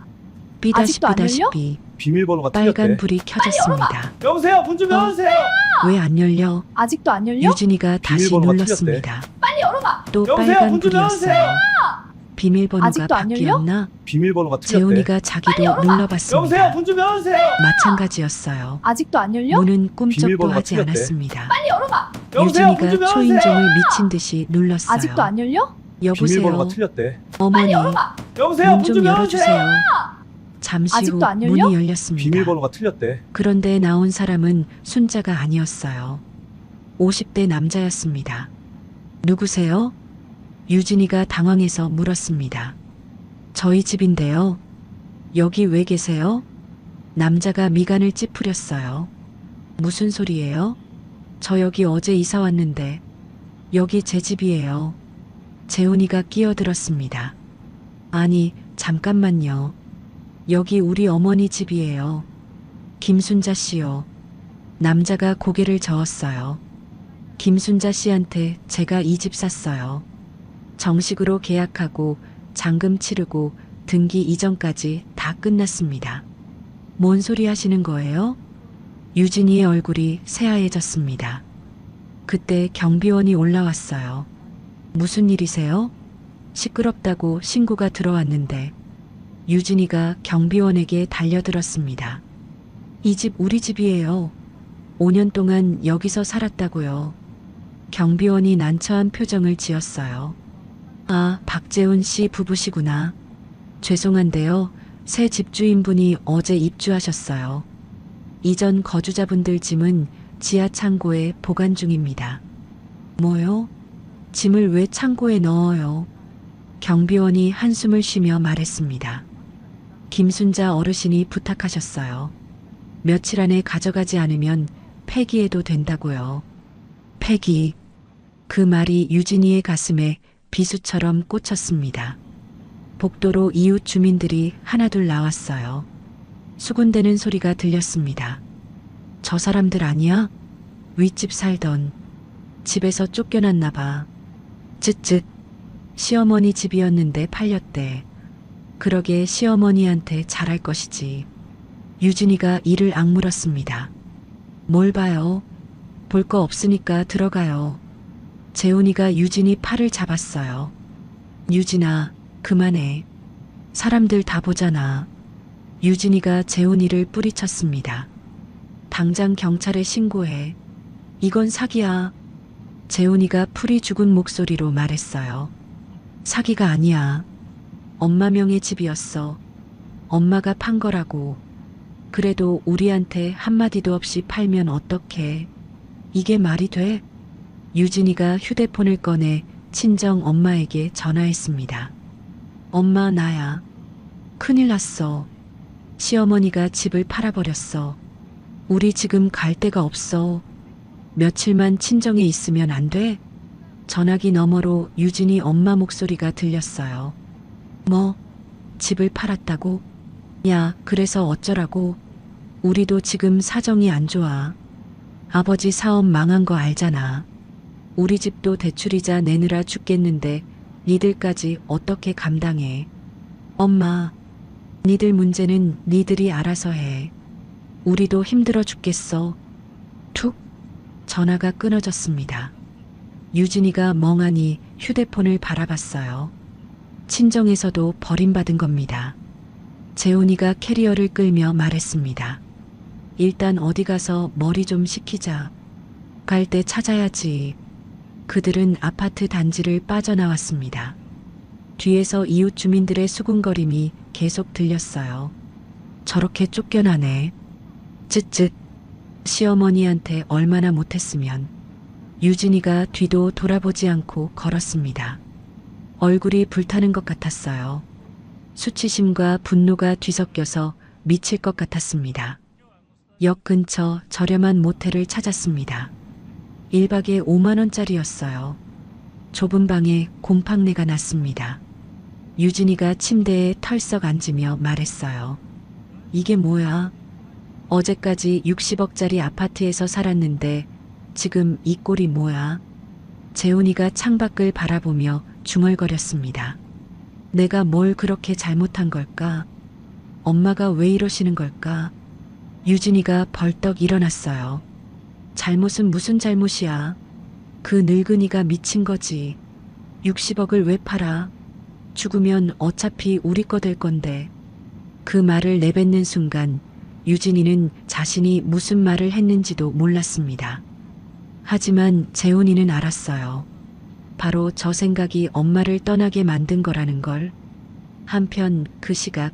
아직도 안 열려? 삐다시삐다시삐 비밀번호가 빨간 틀렸대. 불이 켜졌습니다. 여보세요, 문 좀 열어주세요. 왜 안 열려? 아직도 안 열려? 유진이가 다시 비밀번호가 눌렀습니다. 또 여보세요, 빨간 문좀 불이었어요. 비밀번호가 아직도 안 열려? 바뀌었나? 비밀번호가 틀렸대. 재훈이가 자기도 여보세요, 눌러봤습니다. 문 좀 열어주세요. 마찬가지였어요. 아직도 안 열려? 문은 꿈쩍도 비밀번호가 하지 틀렸대. 않았습니다. 여보세요, 문 좀 유진이가 열어주세요. 초인종을 미친 듯이 눌렀어요. 아직도 안 열려? 여보세요. 비밀번호가 틀렸대. 어머니, 여보세요, 문 문 좀 좀 열어주세요. 열어주세요. 잠시 후 아직도 안 열려? 문이 열렸습니다. 비밀번호가 틀렸대. 그런데 나온 사람은 순자가 아니었어요. 50대 남자였습니다. 누구세요? 유진이가 당황해서 물었습니다. 저희 집인데요. 여기 왜 계세요? 남자가 미간을 찌푸렸어요. 무슨 소리예요? 저 여기 어제 이사 왔는데 여기 제 집이에요. 재훈이가 끼어들었습니다. 아니, 잠깐만요. 여기 우리 어머니 집이에요. 김순자 씨요. 남자가 고개를 저었어요. 김순자 씨한테 제가 이 집 샀어요. 정식으로 계약하고 잔금 치르고 등기 이전까지 다 끝났습니다. 뭔 소리 하시는 거예요? 유진이의 얼굴이 새하얘졌습니다. 그때 경비원이 올라왔어요. 무슨 일이세요? 시끄럽다고 신고가 들어왔는데 유진이가 경비원에게 달려들었습니다. 이 집 우리 집이에요. 5년 동안 여기서 살았다고요. 경비원이 난처한 표정을 지었어요. 아, 박재훈 씨 부부시구나. 죄송한데요. 새 집주인분이 어제 입주하셨어요. 이전 거주자분들 짐은 지하 창고에 보관 중입니다. 뭐요? 짐을 왜 창고에 넣어요? 경비원이 한숨을 쉬며 말했습니다. 김순자 어르신이 부탁하셨어요. 며칠 안에 가져가지 않으면 폐기해도 된다고요. 폐기. 그 말이 유진이의 가슴에 비수처럼 꽂혔습니다. 복도로 이웃 주민들이 하나둘 나왔어요. 수군대는 소리가 들렸습니다. 저 사람들 아니야? 윗집 살던. 집에서 쫓겨났나 봐. 쯧쯧. 시어머니 집이었는데 팔렸대. 그러게 시어머니한테 잘할 것이지. 유진이가 이를 악물었습니다. 뭘 봐요? 볼 거 없으니까 들어가요. 재훈이가 유진이 팔을 잡았어요. 유진아, 그만해. 사람들 다 보잖아. 유진이가 재훈이를 뿌리쳤습니다. 당장 경찰에 신고해. 이건 사기야. 재훈이가 풀이 죽은 목소리로 말했어요. 사기가 아니야. 엄마 명의 집이었어. 엄마가 판 거라고. 그래도 우리한테 한마디도 없이 팔면 어떡해. 이게 말이 돼? 유진이가 휴대폰을 꺼내 친정 엄마에게 전화했습니다. 엄마, 나야. 큰일 났어. 시어머니가 집을 팔아버렸어. 우리 지금 갈 데가 없어. 며칠만 친정에 있으면 안 돼? 전화기 너머로 유진이 엄마 목소리가 들렸어요. 뭐? 집을 팔았다고? 야, 그래서 어쩌라고? 우리도 지금 사정이 안 좋아. 아버지 사업 망한 거 알잖아. 우리 집도 대출이자 내느라 죽겠는데 니들까지 어떻게 감당해. 엄마, 니들 문제는 니들이 알아서 해. 우리도 힘들어 죽겠어. 툭. 전화가 끊어졌습니다. 유진이가 멍하니 휴대폰을 바라봤어요. 친정에서도 버림받은 겁니다. 재훈이가 캐리어를 끌며 말했습니다. 일단 어디 가서 머리 좀 식히자. 갈 때 찾아야지. 그들은 아파트 단지를 빠져나왔습니다. 뒤에서 이웃 주민들의 수군거림이 계속 들렸어요. 저렇게 쫓겨나네. 쯧쯧. 시어머니한테 얼마나 못했으면. 유진이가 뒤도 돌아보지 않고 걸었습니다. 얼굴이 불타는 것 같았어요. 수치심과 분노가 뒤섞여서 미칠 것 같았습니다. 역 근처 저렴한 모텔을 찾았습니다. 1박에 5만 원짜리였어요. 좁은 방에 곰팡내가 났습니다. 유진이가 침대에 털썩 앉으며 말했어요. 이게 뭐야? 어제까지 60억짜리 아파트에서 살았는데 지금 이 꼴이 뭐야? 재훈이가 창밖을 바라보며 중얼거렸습니다. 내가 뭘 그렇게 잘못한 걸까? 엄마가 왜 이러시는 걸까? 유진이가 벌떡 일어났어요. 잘못은 무슨 잘못이야? 그 늙은이가 미친 거지. 60억을 왜 팔아? 죽으면 어차피 우리 거 될 건데. 그 말을 내뱉는 순간 유진이는 자신이 무슨 말을 했는지도 몰랐습니다. 하지만 재훈이는 알았어요. 바로 저 생각이 엄마를 떠나게 만든 거라는 걸. 한편 그 시각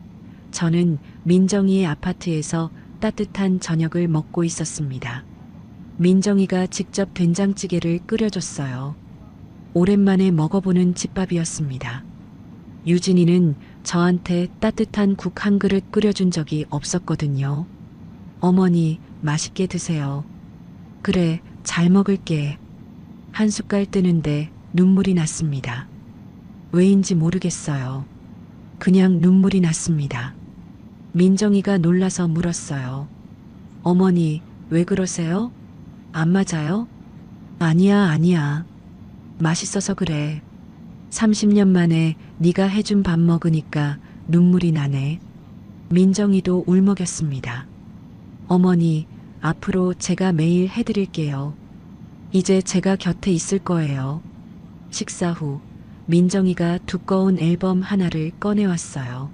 저는 민정이의 아파트에서 따뜻한 저녁을 먹고 있었습니다. 민정이가 직접 된장찌개를 끓여줬어요. 오랜만에 먹어보는 집밥이었습니다. 유진이는 저한테 따뜻한 국 한 그릇 끓여준 적이 없었거든요. 어머니, 맛있게 드세요. 그래, 잘 먹을게. 한 숟갈 뜨는데 눈물이 났습니다. 왜인지 모르겠어요. 그냥 눈물이 났습니다. 민정이가 놀라서 물었어요. 어머니, 왜 그러세요? 안 맞아요? 아니야. 맛있어서 그래. 30년 만에 네가 해준 밥 먹으니까 눈물이 나네. 민정이도 울먹였습니다. 어머니, 앞으로 제가 매일 해드릴게요. 이제 제가 곁에 있을 거예요. 식사 후 민정이가 두꺼운 앨범 하나를 꺼내왔어요.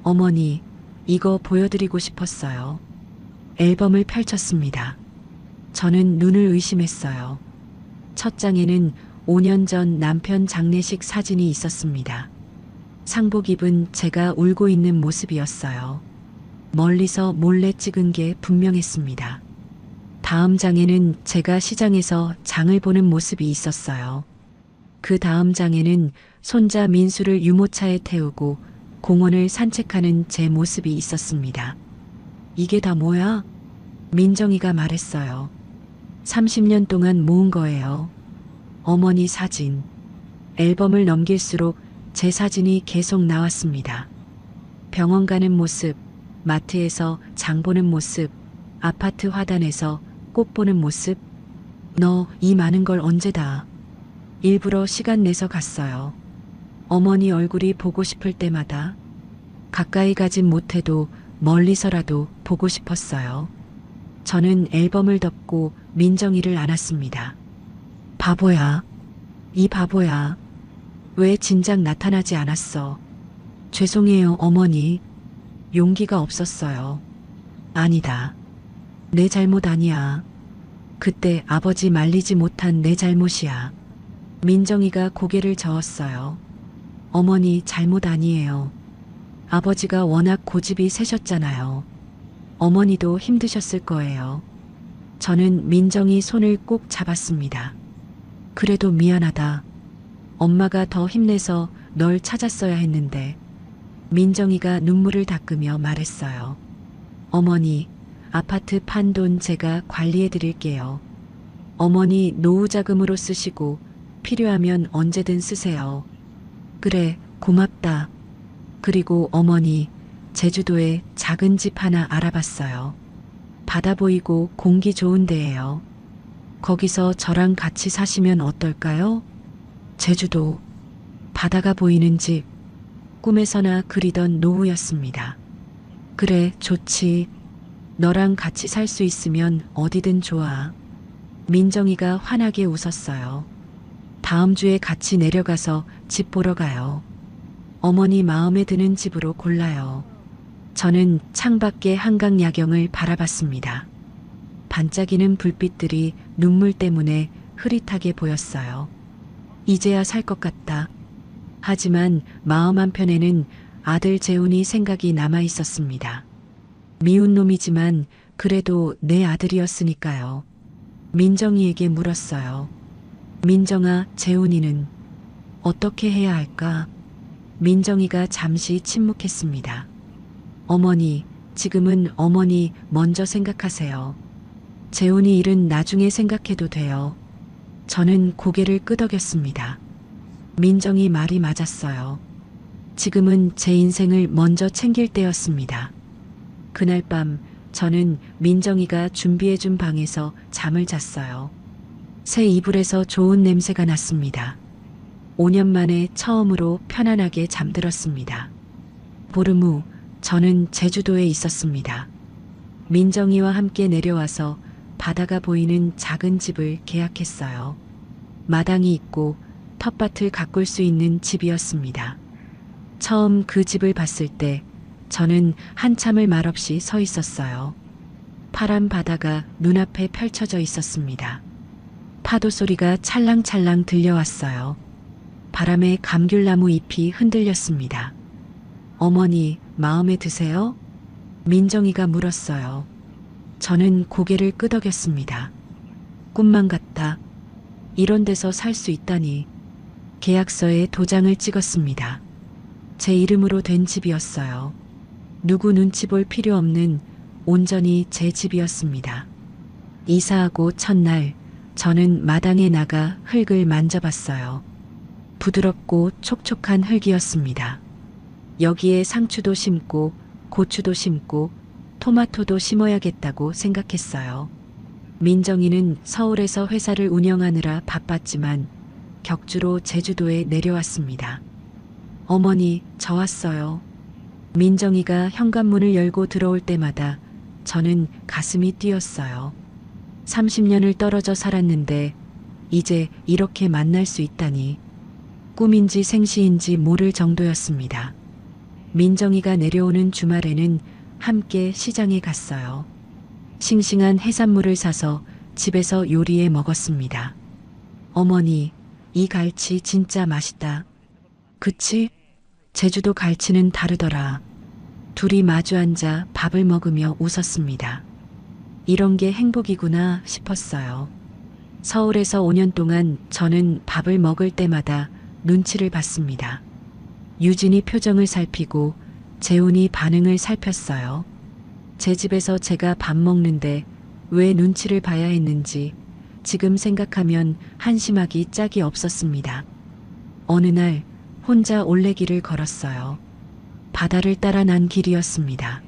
어머니, 이거 보여드리고 싶었어요. 앨범을 펼쳤습니다. 저는 눈을 의심했어요. 첫 장에는 5년 전 남편 장례식 사진이 있었습니다. 상복 입은 제가 울고 있는 모습이었어요. 멀리서 몰래 찍은 게 분명했습니다. 다음 장에는 제가 시장에서 장을 보는 모습이 있었어요. 그 다음 장에는 손자 민수를 유모차에 태우고 공원을 산책하는 제 모습이 있었습니다. 이게 다 뭐야? 민정이가 말했어요. 30년 동안 모은 거예요. 어머니 사진. 앨범을 넘길수록 제 사진이 계속 나왔습니다. 병원 가는 모습, 마트에서 장 보는 모습, 아파트 화단에서 꽃 보는 모습. 너 이 많은 걸 언제 다? 일부러 시간 내서 갔어요. 어머니 얼굴이 보고 싶을 때마다. 가까이 가진 못해도 멀리서라도 보고 싶었어요. 저는 앨범을 덮고 민정이를 안았습니다. 바보야. 이 바보야. 왜 진작 나타나지 않았어? 죄송해요, 어머니. 용기가 없었어요. 아니다. 내 잘못 아니야. 그때 아버지 말리지 못한 내 잘못이야. 민정이가 고개를 저었어요. 어머니 잘못 아니에요. 아버지가 워낙 고집이 세셨잖아요. 어머니도 힘드셨을 거예요. 저는 민정이 손을 꼭 잡았습니다. 그래도 미안하다. 엄마가 더 힘내서 널 찾았어야 했는데. 민정이가 눈물을 닦으며 말했어요. 어머니, 아파트 판 돈 제가 관리해 드릴게요. 어머니 노후 자금으로 쓰시고 필요하면 언제든 쓰세요. 그래, 고맙다. 그리고 어머니, 제주도에 작은 집 하나 알아봤어요. 바다 보이고 공기 좋은 데예요. 거기서 저랑 같이 사시면 어떨까요? 제주도, 바다가 보이는 집, 꿈에서나 그리던 노후였습니다. 그래, 좋지. 너랑 같이 살 수 있으면 어디든 좋아. 민정이가 환하게 웃었어요. 다음 주에 같이 내려가서 집 보러 가요. 어머니 마음에 드는 집으로 골라요. 저는 창밖의 한강 야경을 바라봤습니다. 반짝이는 불빛들이 눈물 때문에 흐릿하게 보였어요. 이제야 살 것 같다. 하지만 마음 한편에는 아들 재훈이 생각이 남아 있었습니다. 미운 놈이지만 그래도 내 아들이었으니까요. 민정이에게 물었어요. 민정아, 재훈이는 어떻게 해야 할까? 민정이가 잠시 침묵했습니다. 어머니, 지금은 어머니 먼저 생각하세요. 재훈이 일은 나중에 생각해도 돼요. 저는 고개를 끄덕였습니다. 민정이 말이 맞았어요. 지금은 제 인생을 먼저 챙길 때였습니다. 그날 밤 저는 민정이가 준비해준 방에서 잠을 잤어요. 새 이불에서 좋은 냄새가 났습니다. 5년 만에 처음으로 편안하게 잠들었습니다. 보름 후 저는 제주도에 있었습니다. 민정이와 함께 내려와서 바다가 보이는 작은 집을 계약했어요. 마당이 있고 텃밭을 가꿀 수 있는 집이었습니다. 처음 그 집을 봤을 때 저는 한참을 말없이 서 있었어요. 파란 바다가 눈앞에 펼쳐져 있었습니다. 파도 소리가 찰랑찰랑 들려왔어요. 바람에 감귤나무 잎이 흔들렸습니다. 어머니, 마음에 드세요? 민정이가 물었어요. 저는 고개를 끄덕였습니다. 꿈만 같다. 이런 데서 살 수 있다니. 계약서에 도장을 찍었습니다. 제 이름으로 된 집이었어요. 누구 눈치 볼 필요 없는 온전히 제 집이었습니다. 이사하고 첫날 저는 마당에 나가 흙을 만져봤어요. 부드럽고 촉촉한 흙이었습니다. 여기에 상추도 심고 고추도 심고 토마토도 심어야겠다고 생각했어요. 민정이는 서울에서 회사를 운영하느라 바빴지만 격주로 제주도에 내려왔습니다. 어머니, 저 왔어요. 민정이가 현관문을 열고 들어올 때마다 저는 가슴이 뛰었어요. 30년을 떨어져 살았는데 이제 이렇게 만날 수 있다니 꿈인지 생시인지 모를 정도였습니다. 민정이가 내려오는 주말에는 함께 시장에 갔어요. 싱싱한 해산물을 사서 집에서 요리해 먹었습니다. 어머니, 이 갈치 진짜 맛있다. 그치? 제주도 갈치는 다르더라. 둘이 마주 앉아 밥을 먹으며 웃었습니다. 이런 게 행복이구나 싶었어요. 서울에서 5년 동안 저는 밥을 먹을 때마다 눈치를 봤습니다. 유진이 표정을 살피고 재훈이 반응을 살폈어요. 제 집에서 제가 밥 먹는데 왜 눈치를 봐야 했는지 지금 생각하면 한심하기 짝이 없었습니다. 어느 날 혼자 올레길을 걸었어요. 바다를 따라 난 길이었습니다.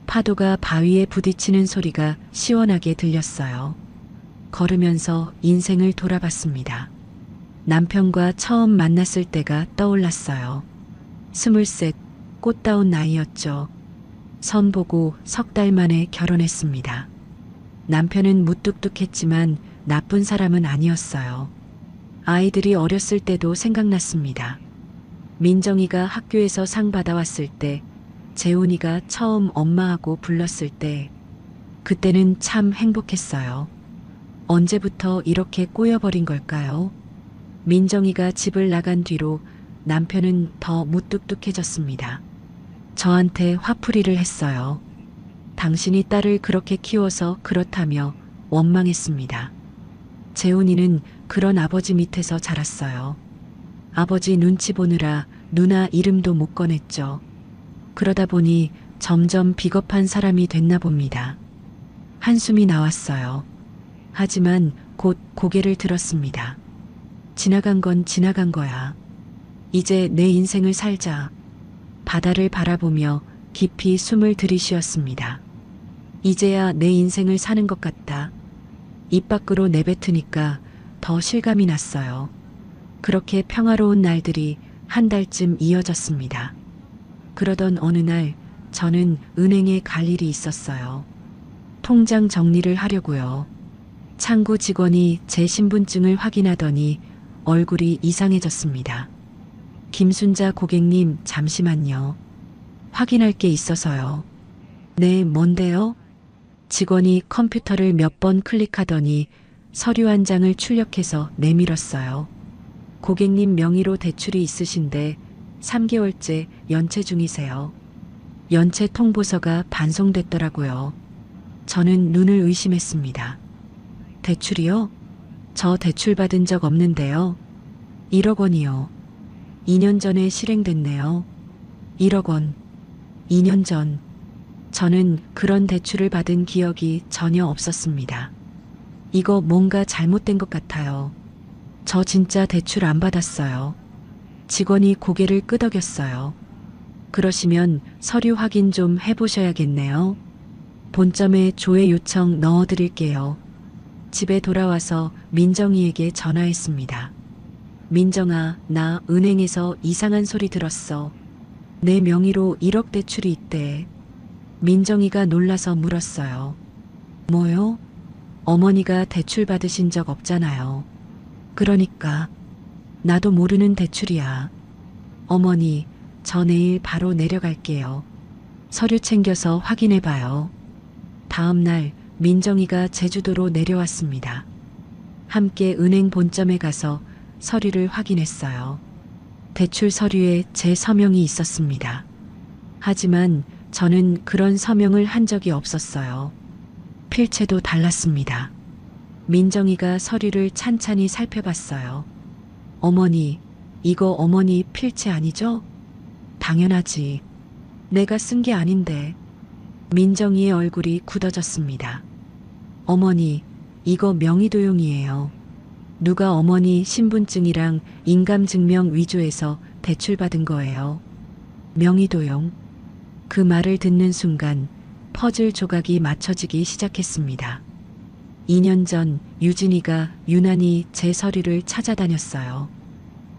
파도가 바위에 부딪히는 소리가 시원하게 들렸어요. 걸으면서 인생을 돌아봤습니다. 남편과 처음 만났을 때가 떠올랐어요. 23, 꽃다운 나이였죠. 선 보고 석 달 만에 결혼했습니다. 남편은 무뚝뚝했지만 나쁜 사람은 아니었어요. 아이들이 어렸을 때도 생각났습니다. 민정이가 학교에서 상 받아왔을 때, 재훈이가 처음 엄마하고 불렀을 때, 그때는 참 행복했어요. 언제부터 이렇게 꼬여버린 걸까요? 민정이가 집을 나간 뒤로 남편은 더 무뚝뚝해졌습니다. 저한테 화풀이를 했어요. 당신이 딸을 그렇게 키워서 그렇다며 원망했습니다. 재훈이는 그런 아버지 밑에서 자랐어요. 아버지 눈치 보느라 누나 이름도 못 꺼냈죠. 그러다 보니 점점 비겁한 사람이 됐나 봅니다. 한숨이 나왔어요. 하지만 곧 고개를 들었습니다. 지나간 건 지나간 거야. 이제 내 인생을 살자. 바다를 바라보며 깊이 숨을 들이쉬었습니다. 이제야 내 인생을 사는 것 같다. 입 밖으로 내뱉으니까 더 실감이 났어요. 그렇게 평화로운 날들이 한 달쯤 이어졌습니다. 그러던 어느 날 저는 은행에 갈 일이 있었어요. 통장 정리를 하려고요. 창구 직원이 제 신분증을 확인하더니 얼굴이 이상해졌습니다. 김순자 고객님, 잠시만요. 확인할 게 있어서요. 네, 뭔데요? 직원이 컴퓨터를 몇 번 클릭하더니 서류 한 장을 출력해서 내밀었어요. 고객님 명의로 대출이 있으신데 3개월째 연체 중이세요. 연체 통보서가 반송됐더라고요. 저는 눈을 의심했습니다. 대출이요? 저 대출 받은 적 없는데요. 1억 원이요. 2년 전에 실행됐네요. 1억 원. 2년 전. 저는 그런 대출을 받은 기억이 전혀 없었습니다. 이거 뭔가 잘못된 것 같아요. 저 진짜 대출 안 받았어요. 직원이 고개를 끄덕였어요. 그러시면 서류 확인 좀 해보셔야겠네요. 본점에 조회 요청 넣어드릴게요. 집에 돌아와서 민정이에게 전화했습니다. 민정아, 나 은행에서 이상한 소리 들었어. 내 명의로 1억 대출이 있대. 민정이가 놀라서 물었어요. 뭐요? 어머니가 대출 받으신 적 없잖아요. 그러니까 나도 모르는 대출이야. 어머니, 저 내일 바로 내려갈게요. 서류 챙겨서 확인해봐요. 다음 날 민정이가 제주도로 내려왔습니다. 함께 은행 본점에 가서 서류를 확인했어요. 대출 서류에 제 서명이 있었습니다. 하지만 저는 그런 서명을 한 적이 없었어요. 필체도 달랐습니다. 민정이가 서류를 찬찬히 살펴봤어요. 어머니, 이거 어머니 필체 아니죠? 당연하지. 내가 쓴 게 아닌데. 민정이의 얼굴이 굳어졌습니다. 어머니, 이거 명의도용이에요. 누가 어머니 신분증이랑 인감증명 위조해서 대출받은 거예요. 명의도용. 그 말을 듣는 순간 퍼즐 조각이 맞춰지기 시작했습니다. 2년 전 유진이가 유난히 제 서류를 찾아다녔어요.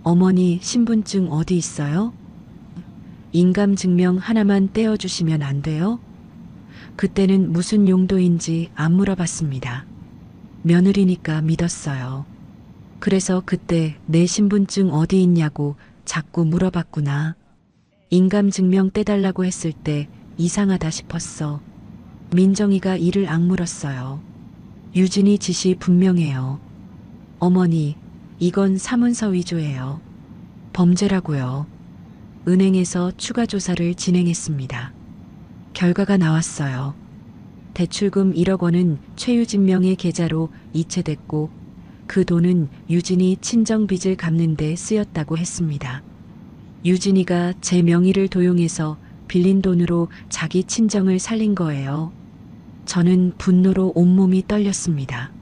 어머니 신분증 어디 있어요? 인감증명 하나만 떼어주시면 안 돼요? 그때는 무슨 용도인지 안 물어봤습니다. 며느리니까 믿었어요. 그래서 그때 내 신분증 어디 있냐고 자꾸 물어봤구나. 인감증명 떼달라고 했을 때 이상하다 싶었어. 민정이가 이를 악물었어요. 유진이 짓이 분명해요. 어머니, 이건 사문서 위조예요. 범죄라고요. 은행에서 추가 조사를 진행했습니다. 결과가 나왔어요. 대출금 1억 원은 최유진 명의 계좌로 이체됐고 그 돈은 유진이 친정 빚을 갚는 데 쓰였다고 했습니다. 유진이가 제 명의를 도용해서 빌린 돈으로 자기 친정을 살린 거예요. 저는 분노로 온몸이 떨렸습니다.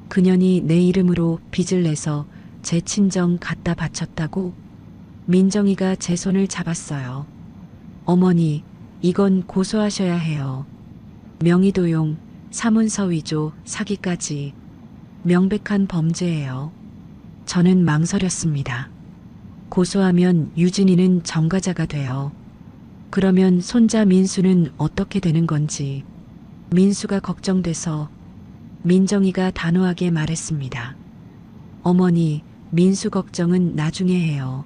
그년이 내 이름으로 빚을 내서 제 친정 갖다 바쳤다고? 민정이가 제 손을 잡았어요. 어머니, 이건 고소하셔야 해요. 명의도용, 사문서 위조, 사기까지 명백한 범죄예요. 저는 망설였습니다. 고소하면 유진이는 전과자가 돼요. 그러면 손자 민수는 어떻게 되는 건지 민수가 걱정돼서 민정이가 단호하게 말했습니다. 어머니, 민수 걱정은 나중에 해요.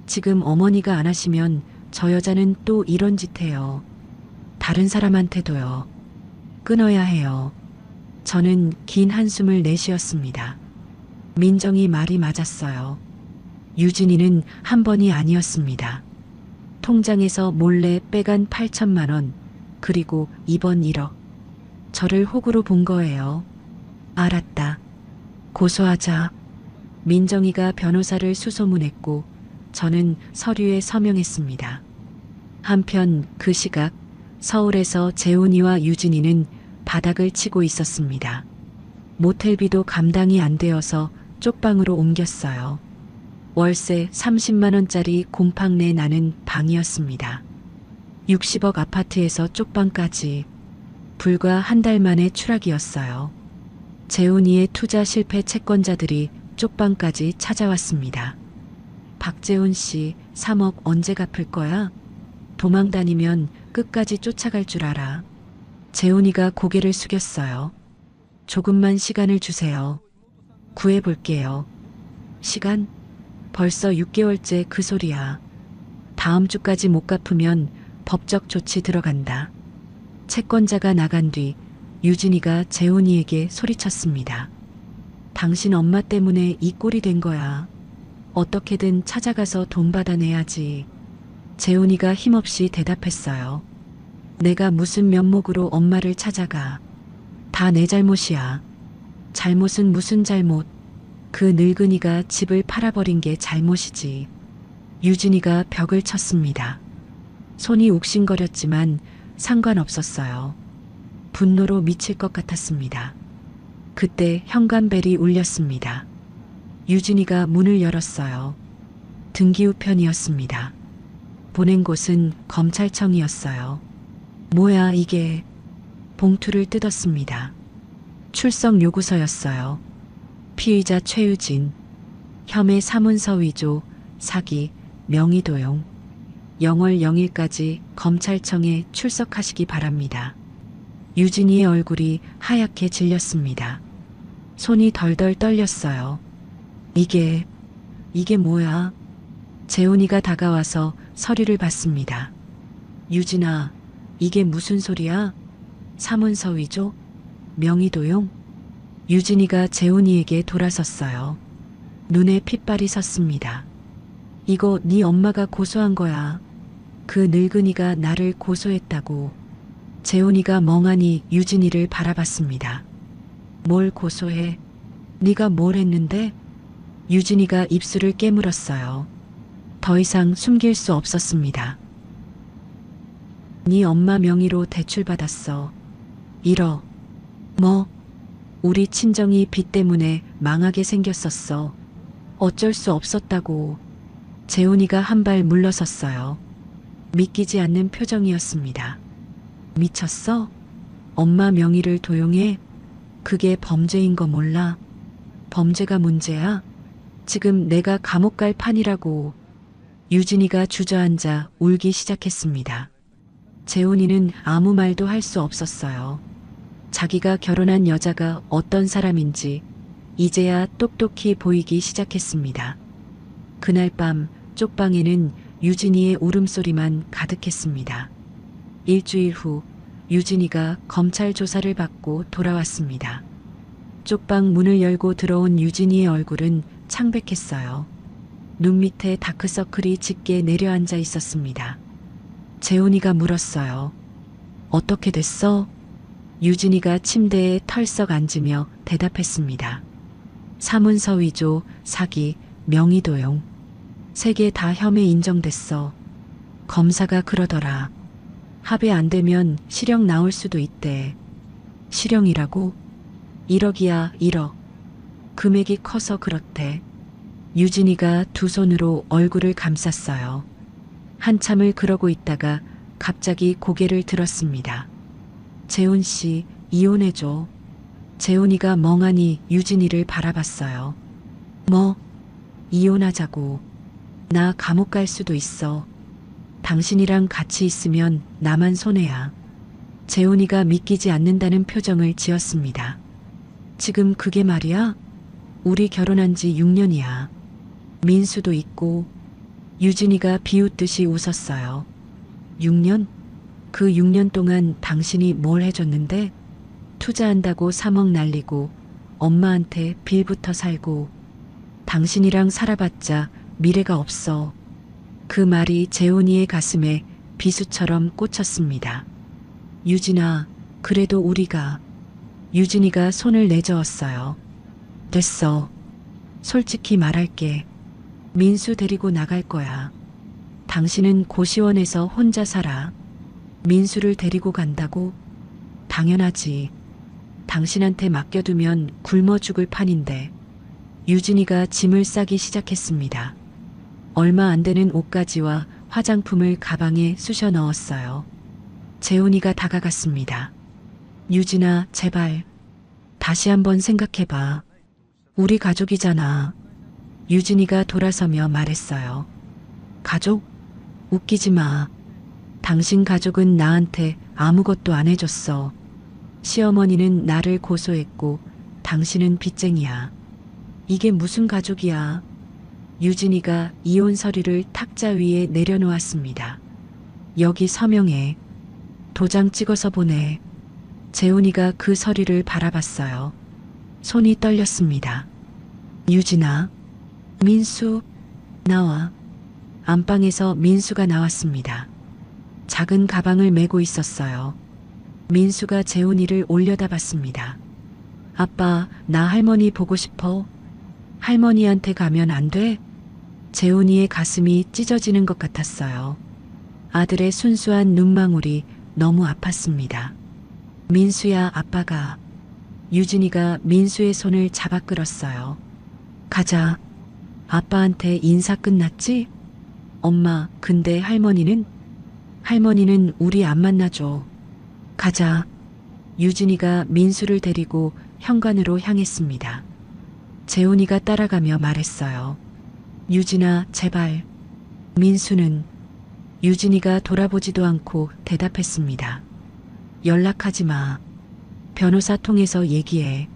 지금 어머니가 안 하시면 저 여자는 또 이런 짓 해요. 다른 사람한테도요. 끊어야 해요. 저는 긴 한숨을 내쉬었습니다. 민정이 말이 맞았어요. 유진이는 한 번이 아니었습니다. 통장에서 몰래 빼간 8천만 원, 그리고 이번 1억. 저를 호구로 본 거예요. 알았다. 고소하자. 민정이가 변호사를 수소문했고 저는 서류에 서명했습니다. 한편 그 시각 서울에서 재훈이와 유진이는 바닥을 치고 있었습니다. 모텔비도 감당이 안 되어서 쪽방으로 옮겼어요. 월세 30만 원짜리 곰팡내 나는 방이었습니다. 60억 아파트에서 쪽방까지 불과 한 달 만에 추락이었어요. 재훈이의 투자 실패 채권자들이 쪽방까지 찾아왔습니다. 박재훈 씨, 3억 언제 갚을 거야? 도망 다니면 끝까지 쫓아갈 줄 알아. 재훈이가 고개를 숙였어요. 조금만 시간을 주세요. 구해볼게요. 시간? 벌써 6개월째 그 소리야. 다음 주까지 못 갚으면 법적 조치 들어간다. 채권자가 나간 뒤 유진이가 재훈이에게 소리쳤습니다. 당신 엄마 때문에 이 꼴이 된 거야. 어떻게든 찾아가서 돈 받아내야지. 재훈이가 힘없이 대답했어요. 내가 무슨 면목으로 엄마를 찾아가. 다 내 잘못이야. 잘못은 무슨 잘못. 그 늙은이가 집을 팔아버린 게 잘못이지. 유진이가 벽을 쳤습니다. 손이 욱신거렸지만 상관없었어요. 분노로 미칠 것 같았습니다. 그때 현관벨이 울렸습니다. 유진이가 문을 열었어요. 등기우편이었습니다. 보낸 곳은 검찰청이었어요. 뭐야 이게. 봉투를 뜯었습니다. 출석 요구서였어요. 피의자 최유진. 혐의 사문서 위조, 사기, 명의도용. 0월 0일까지 검찰청에 출석하시기 바랍니다. 유진이의 얼굴이 하얗게 질렸습니다. 손이 덜덜 떨렸어요. 이게 뭐야? 재훈이가 다가와서 서류를 받습니다. 유진아, 이게 무슨 소리야? 사문서 위조? 명의도용? 유진이가 재훈이에게 돌아섰어요. 눈에 핏발이 섰습니다. 이거 네 엄마가 고소한 거야. 그 늙은이가 나를 고소했다고. 재훈이가 멍하니 유진이를 바라봤습니다. 뭘 고소해? 네가 뭘 했는데? 유진이가 입술을 깨물었어요. 더 이상 숨길 수 없었습니다. 네 엄마 명의로 대출받았어. 1억. 뭐? 우리 친정이 빚 때문에 망하게 생겼었어. 어쩔 수 없었다고. 재훈이가 한 발 물러섰어요. 믿기지 않는 표정이었습니다. 미쳤어? 엄마 명의를 도용해? 그게 범죄인 거 몰라? 범죄가 문제야? 지금 내가 감옥 갈 판이라고. 유진이가 주저앉아 울기 시작했습니다. 재훈이는 아무 말도 할 수 없었어요. 자기가 결혼한 여자가 어떤 사람인지 이제야 똑똑히 보이기 시작했습니다. 그날 밤 쪽방에는 유진이의 울음소리만 가득했습니다. 일주일 후 유진이가 검찰 조사를 받고 돌아왔습니다. 쪽방 문을 열고 들어온 유진이의 얼굴은 창백했어요. 눈 밑에 다크서클이 짙게 내려앉아 있었습니다. 재훈이가 물었어요. 어떻게 됐어? 유진이가 침대에 털썩 앉으며 대답했습니다. 사문서 위조, 사기, 명의도용. 3개 다 혐의 인정됐어. 검사가 그러더라. 합의 안 되면 실형 나올 수도 있대. 실형이라고? 1억이야, 1억. 금액이 커서 그렇대. 유진이가 두 손으로 얼굴을 감쌌어요. 한참을 그러고 있다가 갑자기 고개를 들었습니다. 재훈 씨, 이혼해줘. 재훈이가 멍하니 유진이를 바라봤어요. 뭐? 이혼하자고. 나 감옥 갈 수도 있어. 당신이랑 같이 있으면 나만 손해야. 재훈이가 믿기지 않는다는 표정을 지었습니다. 지금 그게 말이야? 우리 결혼한 지 6년이야. 민수도 있고. 유진이가 비웃듯이 웃었어요. 6년? 그 6년 동안 당신이 뭘 해줬는데? 투자한다고 3억 날리고 엄마한테 빌부터 살고 당신이랑 살아봤자 미래가 없어. 그 말이 재훈이의 가슴에 비수처럼 꽂혔습니다. 유진아, 그래도 우리가. 유진이가 손을 내저었어요. 됐어. 솔직히 말할게. 민수 데리고 나갈 거야. 당신은 고시원에서 혼자 살아. 민수를 데리고 간다고? 당연하지. 당신한테 맡겨두면 굶어 죽을 판인데. 유진이가 짐을 싸기 시작했습니다. 얼마 안 되는 옷가지와 화장품을 가방에 쑤셔 넣었어요. 재훈이가 다가갔습니다. 유진아, 제발. 다시 한번 생각해봐. 우리 가족이잖아. 유진이가 돌아서며 말했어요. 가족? 웃기지 마. 당신 가족은 나한테 아무것도 안 해줬어. 시어머니는 나를 고소했고 당신은 빚쟁이야. 이게 무슨 가족이야. 유진이가 이혼 서류를 탁자 위에 내려놓았습니다. 여기 서명해. 도장 찍어서 보내. 재훈이가 그 서류를 바라봤어요. 손이 떨렸습니다. 유진아, 민수, 나와. 안방에서 민수가 나왔습니다. 작은 가방을 메고 있었어요. 민수가 재훈이를 올려다봤습니다. 아빠, 나 할머니 보고 싶어. 할머니한테 가면 안 돼? 재훈이의 가슴이 찢어지는 것 같았어요. 아들의 순수한 눈망울이 너무 아팠습니다. 민수야, 아빠가. 유진이가 민수의 손을 잡아 끌었어요. 가자. 아빠한테 인사 끝났지? 엄마, 근데 할머니는? 할머니는 우리 안 만나줘. 가자. 유진이가 민수를 데리고 현관으로 향했습니다. 재훈이가 따라가며 말했어요. 유진아, 제발. 민수는? 유진이가 돌아보지도 않고 대답했습니다. 연락하지 마. 변호사 통해서 얘기해.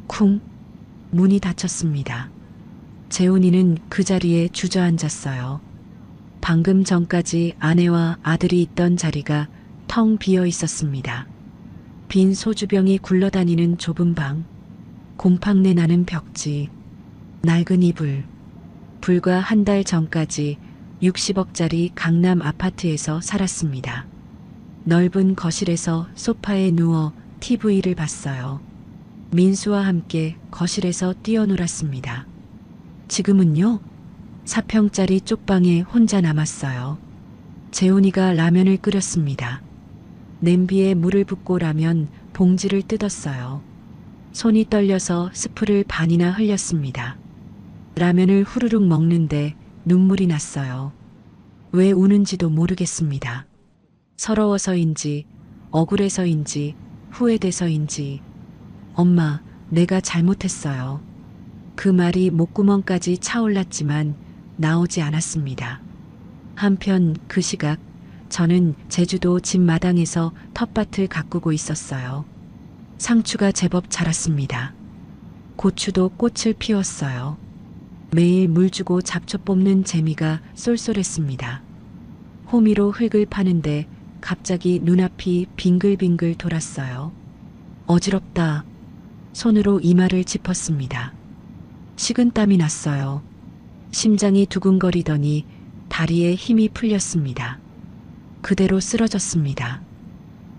쿵. 문이 닫혔습니다. 재훈이는 그 자리에 주저앉았어요. 방금 전까지 아내와 아들이 있던 자리가 텅 비어 있었습니다. 빈 소주병이 굴러다니는 좁은 방, 곰팡내 나는 벽지, 낡은 이불. 불과 한 달 전까지 60억짜리 강남 아파트에서 살았습니다. 넓은 거실에서 소파에 누워 TV를 봤어요. 민수와 함께 거실에서 뛰어놀았습니다. 지금은요? 4평짜리 쪽방에 혼자 남았어요. 재훈이가 라면을 끓였습니다. 냄비에 물을 붓고 라면 봉지를 뜯었어요. 손이 떨려서 스프를 반이나 흘렸습니다. 라면을 후루룩 먹는데 눈물이 났어요. 왜 우는지도 모르겠습니다. 서러워서인지, 억울해서인지, 후회돼서인지. 엄마, 내가 잘못했어요. 그 말이 목구멍까지 차올랐지만 나오지 않았습니다. 한편 그 시각 저는 제주도 집 마당에서 텃밭을 가꾸고 있었어요. 상추가 제법 자랐습니다. 고추도 꽃을 피웠어요. 매일 물 주고 잡초 뽑는 재미가 쏠쏠했습니다. 호미로 흙을 파는데 갑자기 눈앞이 빙글빙글 돌았어요. 어지럽다. 손으로 이마를 짚었습니다. 식은땀이 났어요. 심장이 두근거리더니 다리에 힘이 풀렸습니다. 그대로 쓰러졌습니다.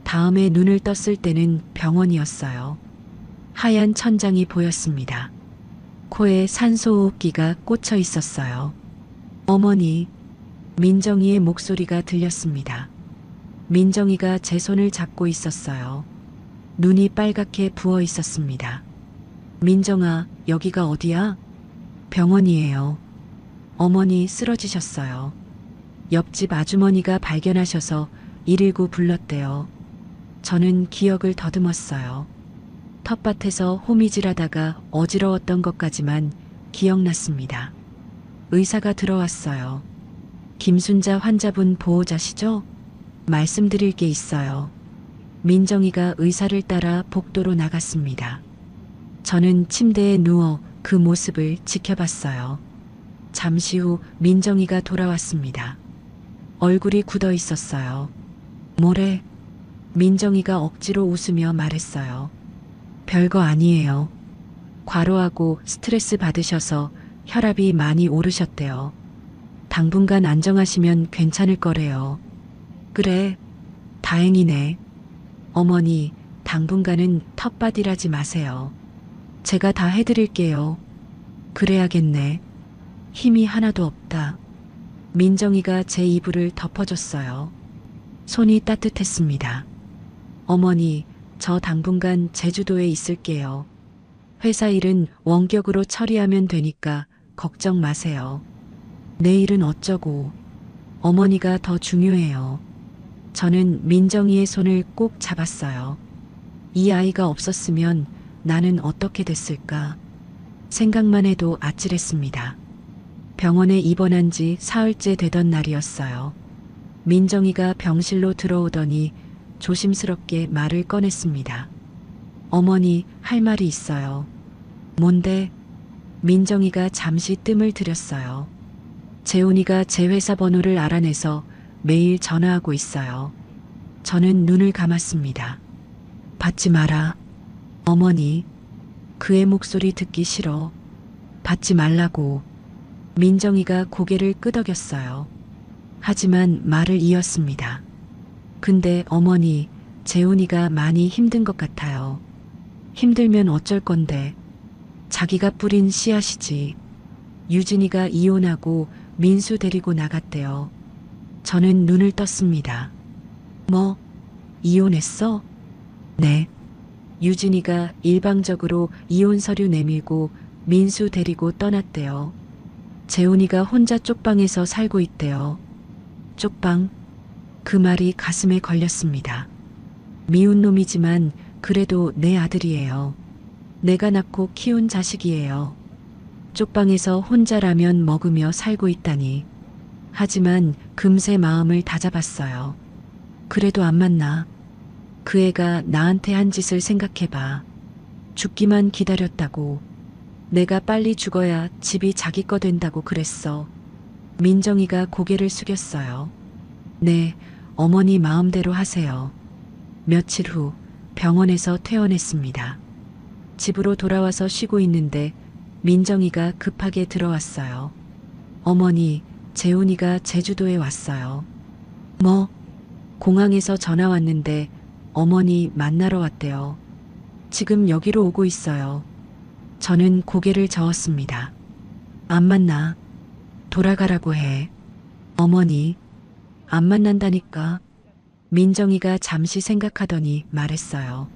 다음에 눈을 떴을 때는 병원이었어요. 하얀 천장이 보였습니다. 코에 산소호흡기가 꽂혀 있었어요. 어머니, 민정이의 목소리가 들렸습니다. 민정이가 제 손을 잡고 있었어요. 눈이 빨갛게 부어 있었습니다. 민정아, 여기가 어디야? 병원이에요. 어머니 쓰러지셨어요. 옆집 아주머니가 발견하셔서 119 불렀대요. 저는 기억을 더듬었어요. 텃밭에서 호미질하다가 어지러웠던 것까지만 기억났습니다. 의사가 들어왔어요. 김순자 환자분 보호자시죠? 말씀드릴 게 있어요. 민정이가 의사를 따라 복도로 나갔습니다. 저는 침대에 누워 그 모습을 지켜봤어요. 잠시 후 민정이가 돌아왔습니다. 얼굴이 굳어 있었어요. 뭐래? 민정이가 억지로 웃으며 말했어요. 별거 아니에요. 과로하고 스트레스 받으셔서 혈압이 많이 오르셨대요. 당분간 안정하시면 괜찮을 거래요. 그래, 다행이네. 어머니, 당분간은 텃밭일하지 마세요. 제가 다 해드릴게요. 그래야겠네. 힘이 하나도 없다. 민정이가 제 이불을 덮어줬어요. 손이 따뜻했습니다. 어머니, 저 당분간 제주도에 있을게요. 회사 일은 원격으로 처리하면 되니까 걱정 마세요. 내일은 어쩌고. 어머니가 더 중요해요. 저는 민정이의 손을 꼭 잡았어요. 이 아이가 없었으면 나는 어떻게 됐을까? 생각만 해도 아찔했습니다. 병원에 입원한 지 사흘째 되던 날이었어요. 민정이가 병실로 들어오더니 조심스럽게 말을 꺼냈습니다. 어머니, 할 말이 있어요. 뭔데? 민정이가 잠시 뜸을 들였어요. 재훈이가 제 회사 번호를 알아내서 매일 전화하고 있어요. 저는 눈을 감았습니다. 받지 마라. 어머니, 그의 목소리 듣기 싫어. 받지 말라고. 민정이가 고개를 끄덕였어요. 하지만 말을 이었습니다. 근데 어머니, 재훈이가 많이 힘든 것 같아요. 힘들면 어쩔 건데. 자기가 뿌린 씨앗이지. 유진이가 이혼하고 민수 데리고 나갔대요. 저는 눈을 떴습니다. 뭐? 이혼했어? 네. 유진이가 일방적으로 이혼 서류 내밀고 민수 데리고 떠났대요. 재훈이가 혼자 쪽방에서 살고 있대요. 쪽방? 그 말이 가슴에 걸렸습니다. 미운 놈이지만 그래도 내 아들이에요. 내가 낳고 키운 자식이에요. 쪽방에서 혼자 라면 먹으며 살고 있다니. 하지만 금세 마음을 다잡았어요. 그래도 안 만나. 그 애가 나한테 한 짓을 생각해봐. 죽기만 기다렸다고. 내가 빨리 죽어야 집이 자기 거 된다고 그랬어. 민정이가 고개를 숙였어요. 네, 어머니 마음대로 하세요. 며칠 후 병원에서 퇴원했습니다. 집으로 돌아와서 쉬고 있는데 민정이가 급하게 들어왔어요. 어머니, 재훈이가 제주도에 왔어요. 뭐? 공항에서 전화 왔는데 어머니 만나러 왔대요. 지금 여기로 오고 있어요. 저는 고개를 저었습니다. 안 만나. 돌아가라고 해. 어머니, 안 만난다니까. 민정이가 잠시 생각하더니 말했어요.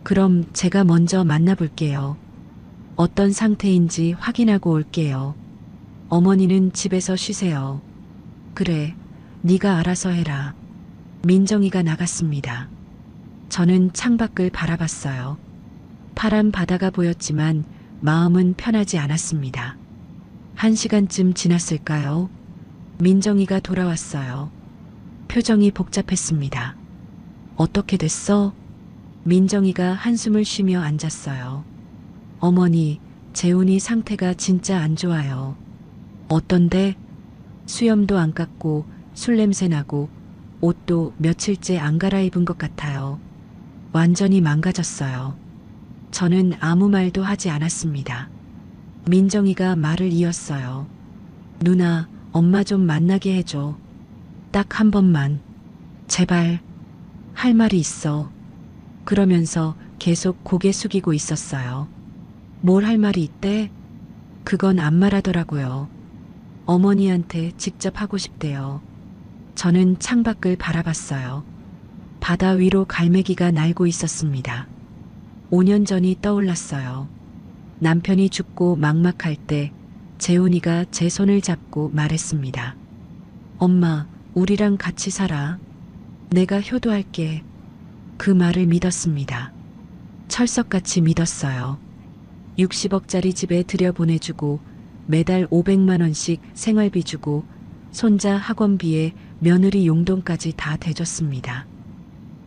그럼 제가 먼저 만나볼게요. 어떤 상태인지 확인하고 올게요. 어머니는 집에서 쉬세요. 그래, 네가 알아서 해라. 민정이가 나갔습니다. 저는 창밖을 바라봤어요. 파란 바다가 보였지만 마음은 편하지 않았습니다. 1시간쯤 지났을까요? 민정이가 돌아왔어요. 표정이 복잡했습니다. 어떻게 됐어? 민정이가 한숨을 쉬며 앉았어요. 어머니, 재훈이 상태가 진짜 안 좋아요. 어떤데? 수염도 안 깎고 술 냄새 나고 옷도 며칠째 안 갈아입은 것 같아요. 완전히 망가졌어요. 저는 아무 말도 하지 않았습니다. 민정이가 말을 이었어요. 누나, 엄마 좀 만나게 해줘. 딱 한 번만. 제발. 할 말이 있어. 그러면서 계속 고개 숙이고 있었어요. 뭘 할 말이 있대? 그건 안 말하더라고요. 어머니한테 직접 하고 싶대요. 저는 창밖을 바라봤어요. 바다 위로 갈매기가 날고 있었습니다. 5년 전이 떠올랐어요. 남편이 죽고 막막할 때 재훈이가 제 손을 잡고 말했습니다. 엄마, 우리랑 같이 살아. 내가 효도할게. 그 말을 믿었습니다. 철석같이 믿었어요. 60억짜리 집에 들여보내주고 매달 500만 원씩 생활비 주고 손자 학원비에 며느리 용돈까지 다 대줬습니다.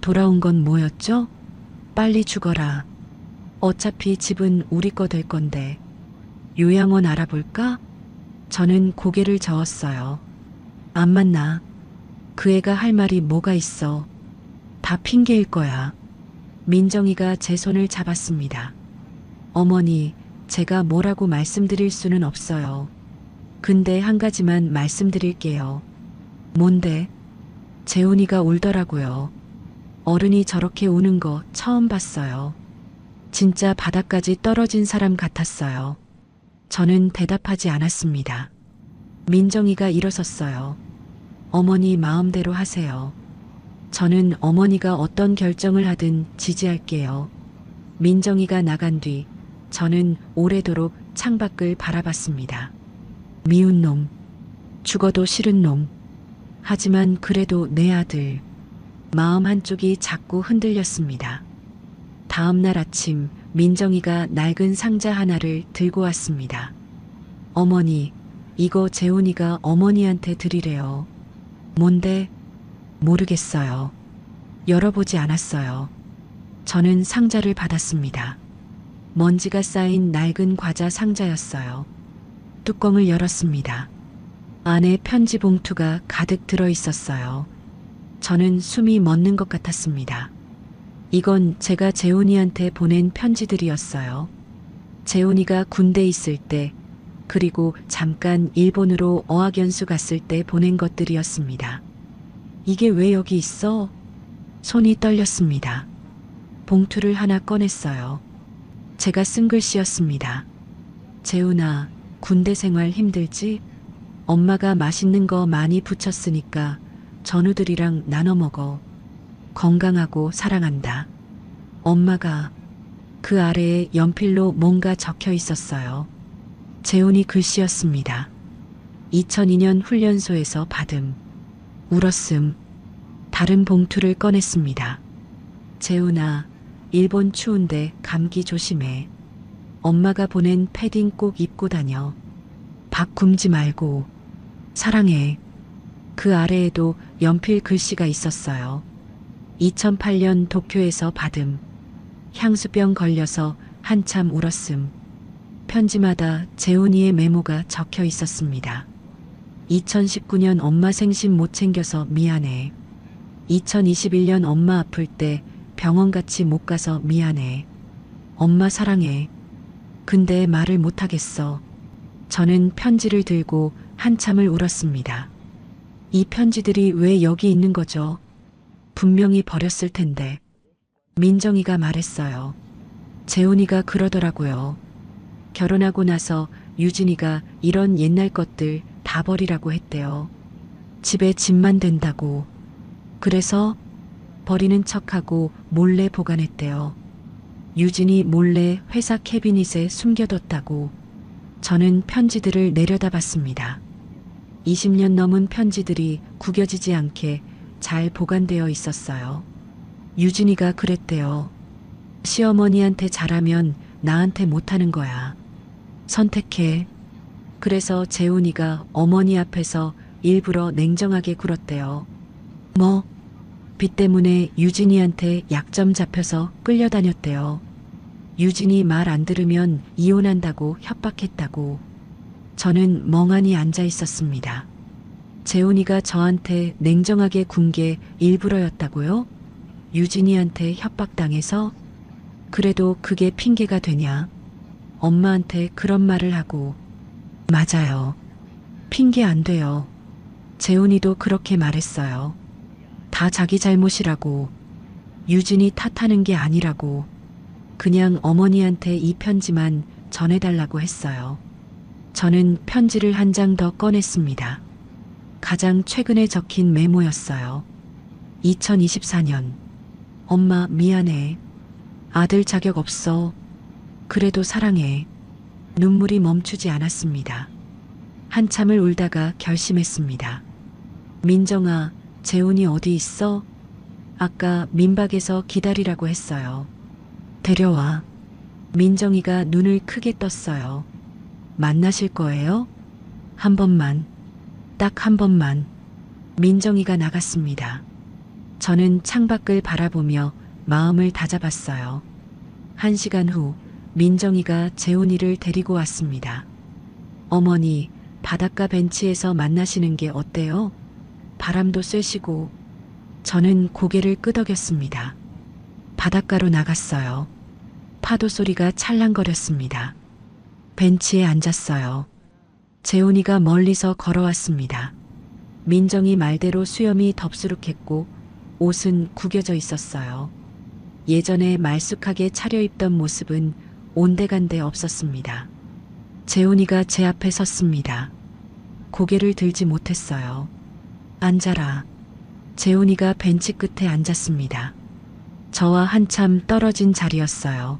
돌아온 건 뭐였죠? 빨리 죽어라. 어차피 집은 우리 거 될 건데. 요양원 알아볼까? 저는 고개를 저었어요. 안 만나. 그 애가 할 말이 뭐가 있어. 다 핑계일 거야. 민정이가 제 손을 잡았습니다. 어머니, 제가 뭐라고 말씀드릴 수는 없어요. 근데 한 가지만 말씀드릴게요. 뭔데? 재훈이가 울더라고요. 어른이 저렇게 우는 거 처음 봤어요. 진짜 바닥까지 떨어진 사람 같았어요. 저는 대답하지 않았습니다. 민정이가 일어섰어요. 어머니 마음대로 하세요. 저는 어머니가 어떤 결정을 하든 지지할게요. 민정이가 나간 뒤 저는 오래도록 창밖을 바라봤습니다. 미운 놈, 죽어도 싫은 놈. 하지만 그래도 내 아들. 마음 한쪽이 자꾸 흔들렸습니다. 다음 날 아침 민정이가 낡은 상자 하나를 들고 왔습니다. 어머니, 이거 재훈이가 어머니한테 드리래요. 뭔데? 모르겠어요. 열어보지 않았어요. 저는 상자를 받았습니다. 먼지가 쌓인 낡은 과자 상자였어요. 뚜껑을 열었습니다. 안에 편지 봉투가 가득 들어 있었어요. 저는 숨이 멎는 것 같았습니다. 이건 제가 재훈이한테 보낸 편지들이었어요. 재훈이가 군대 있을 때, 그리고 잠깐 일본으로 어학연수 갔을 때 보낸 것들이었습니다. 이게 왜 여기 있어? 손이 떨렸습니다. 봉투를 하나 꺼냈어요. 제가 쓴 글씨였습니다. 재훈아, 군대 생활 힘들지? 엄마가 맛있는 거 많이 부쳤으니까 전우들이랑 나눠 먹어. 건강하고 사랑한다. 엄마가. 그 아래에 연필로 뭔가 적혀 있었어요. 재훈이 글씨였습니다. 2002년 훈련소에서 받음. 울었음. 다른 봉투를 꺼냈습니다. 재훈아, 일본 추운데 감기 조심해. 엄마가 보낸 패딩 꼭 입고 다녀. 밥 굶지 말고. 사랑해. 그 아래에도 연필 글씨가 있었어요. 2008년 도쿄에서 받음. 향수병 걸려서 한참 울었음. 편지마다 재훈이의 메모가 적혀 있었습니다. 2019년 엄마 생신 못 챙겨서 미안해. 2021년 엄마 아플 때 병원 같이 못 가서 미안해. 엄마 사랑해. 근데 말을 못 하겠어. 저는 편지를 들고 한참을 울었습니다. 이 편지들이 왜 여기 있는 거죠? 분명히 버렸을 텐데. 민정이가 말했어요. 재훈이가 그러더라고요. 결혼하고 나서 유진이가 이런 옛날 것들 다 버리라고 했대요. 집에 짐만 된다고. 그래서 버리는 척하고 몰래 보관했대요. 유진이 몰래 회사 캐비닛에 숨겨뒀다고. 저는 편지들을 내려다봤습니다. 20년 넘은 편지들이 구겨지지 않게 잘 보관되어 있었어요. 유진이가 그랬대요. 시어머니한테 잘하면 나한테 못하는 거야. 선택해. 그래서 재훈이가 어머니 앞에서 일부러 냉정하게 굴었대요. 뭐? 빚 때문에 유진이한테 약점 잡혀서 끌려다녔대요. 유진이 말 안 들으면 이혼한다고 협박했다고. 저는 멍하니 앉아 있었습니다. 재훈이가 저한테 냉정하게 군 게 일부러였다고요? 유진이한테 협박당해서? 그래도 그게 핑계가 되냐? 엄마한테 그런 말을 하고. 맞아요. 핑계 안 돼요. 재훈이도 그렇게 말했어요. 다 자기 잘못이라고. 유진이 탓하는 게 아니라고. 그냥 어머니한테 이 편지만 전해달라고 했어요. 저는 편지를 한 장 더 꺼냈습니다. 가장 최근에 적힌 메모였어요. 2024년. 엄마 미안해. 아들 자격 없어. 그래도 사랑해. 눈물이 멈추지 않았습니다. 한참을 울다가 결심했습니다. 민정아, 재훈이 어디 있어? 아까 민박에서 기다리라고 했어요. 데려와. 민정이가 눈을 크게 떴어요. 만나실 거예요? 한 번만. 딱 한 번만. 민정이가 나갔습니다. 저는 창밖을 바라보며 마음을 다잡았어요. 1시간 후 민정이가 재훈이를 데리고 왔습니다. 어머니, 바닷가 벤치에서 만나시는 게 어때요? 바람도 쐬시고. 저는 고개를 끄덕였습니다. 바닷가로 나갔어요. 파도 소리가 찰랑거렸습니다. 벤치에 앉았어요. 재훈이가 멀리서 걸어왔습니다. 민정이 말대로 수염이 덥수룩했고 옷은 구겨져 있었어요. 예전에 말쑥하게 차려입던 모습은 온데간데 없었습니다. 재훈이가 제 앞에 섰습니다. 고개를 들지 못했어요. 앉아라. 재훈이가 벤치 끝에 앉았습니다. 저와 한참 떨어진 자리였어요.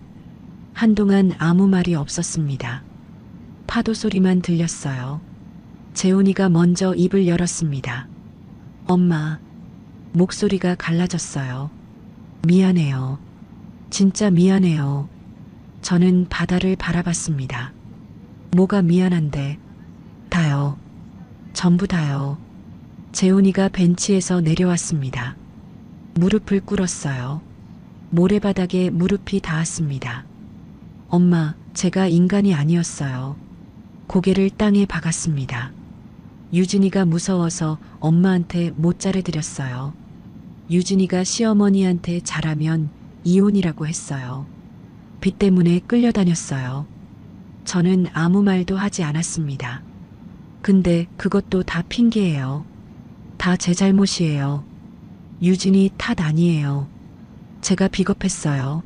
한동안 아무 말이 없었습니다. 파도 소리만 들렸어요. 재훈이가 먼저 입을 열었습니다. 엄마. 목소리가 갈라졌어요. 미안해요. 진짜 미안해요. 저는 바다를 바라봤습니다. 뭐가 미안한데? 다요. 전부 다요. 재훈이가 벤치에서 내려왔습니다. 무릎을 꿇었어요. 모래바닥에 무릎이 닿았습니다. 엄마, 제가 인간이 아니었어요. 고개를 땅에 박았습니다. 유진이가 무서워서 엄마한테 못 잘해드렸어요. 유진이가 시어머니한테 잘하면 이혼이라고 했어요. 빚 때문에 끌려다녔어요. 저는 아무 말도 하지 않았습니다. 근데 그것도 다 핑계예요. 다 제 잘못이에요. 유진이 탓 아니에요. 제가 비겁했어요.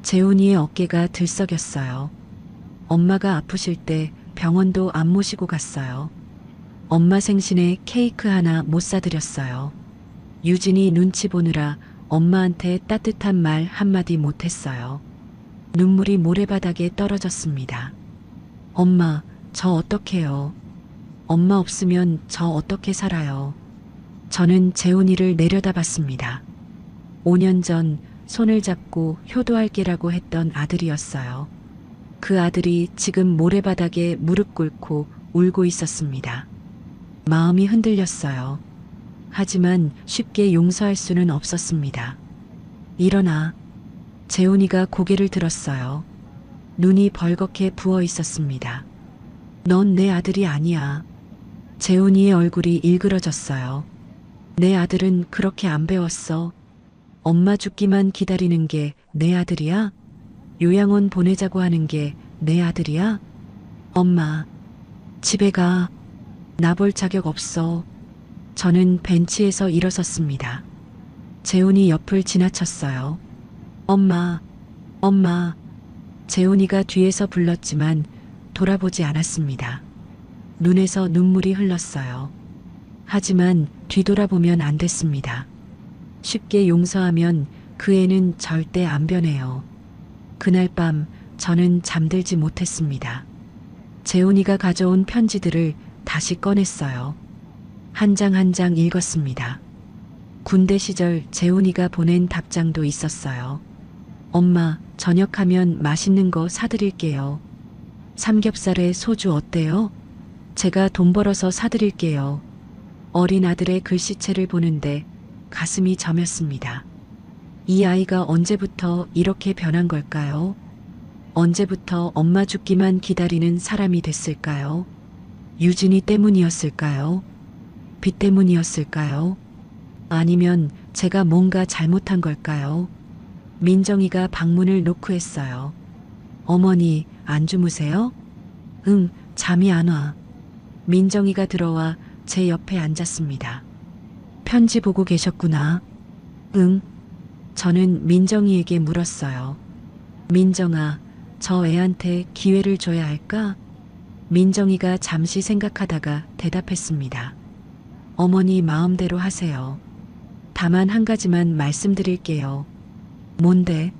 재훈이의 어깨가 들썩였어요. 엄마가 아프실 때 병원도 안 모시고 갔어요. 엄마 생신에 케이크 하나 못 사드렸어요. 유진이 눈치 보느라 엄마한테 따뜻한 말 한마디 못했어요. 눈물이 모래바닥에 떨어졌습니다. 엄마, 저 어떡해요? 엄마 없으면 저 어떻게 살아요? 저는 재훈이를 내려다봤습니다. 5년 전 손을 잡고 효도할게라고 했던 아들이었어요. 그 아들이 지금 모래바닥에 무릎 꿇고 울고 있었습니다. 마음이 흔들렸어요. 하지만 쉽게 용서할 수는 없었습니다. 일어나. 재훈이가 고개를 들었어요. 눈이 벌겋게 부어 있었습니다. 넌 내 아들이 아니야. 재훈이의 얼굴이 일그러졌어요. 내 아들은 그렇게 안 배웠어. 엄마 죽기만 기다리는 게 내 아들이야? 요양원 보내자고 하는 게 내 아들이야? 엄마, 집에 가. 나 볼 자격 없어. 저는 벤치에서 일어섰습니다. 재훈이 옆을 지나쳤어요. 엄마, 엄마. 재훈이가 뒤에서 불렀지만 돌아보지 않았습니다. 눈에서 눈물이 흘렀어요. 하지만 뒤돌아보면 안 됐습니다. 쉽게 용서하면 그 애는 절대 안 변해요. 그날 밤 저는 잠들지 못했습니다. 재훈이가 가져온 편지들을 다시 꺼냈어요. 한 장 한 장 읽었습니다. 군대 시절 재훈이가 보낸 답장도 있었어요. 엄마, 저녁하면 맛있는 거 사드릴게요. 삼겹살에 소주 어때요? 제가 돈 벌어서 사드릴게요. 어린 아들의 글씨체를 보는데 가슴이 저몄습니다. 이 아이가 언제부터 이렇게 변한 걸까요? 언제부터 엄마 죽기만 기다리는 사람이 됐을까요? 유진이 때문이었을까요? 빚 때문이었을까요? 아니면 제가 뭔가 잘못한 걸까요? 민정이가 방문을 노크했어요. 어머니, 안 주무세요? 응, 잠이 안 와. 민정이가 들어와 제 옆에 앉았습니다. 편지 보고 계셨구나. 응. 저는 민정이에게 물었어요. 민정아, 저 애한테 기회를 줘야 할까? 민정이가 잠시 생각하다가 대답했습니다. 어머니 마음대로 하세요. 다만 한 가지만 말씀드릴게요. 뭔데?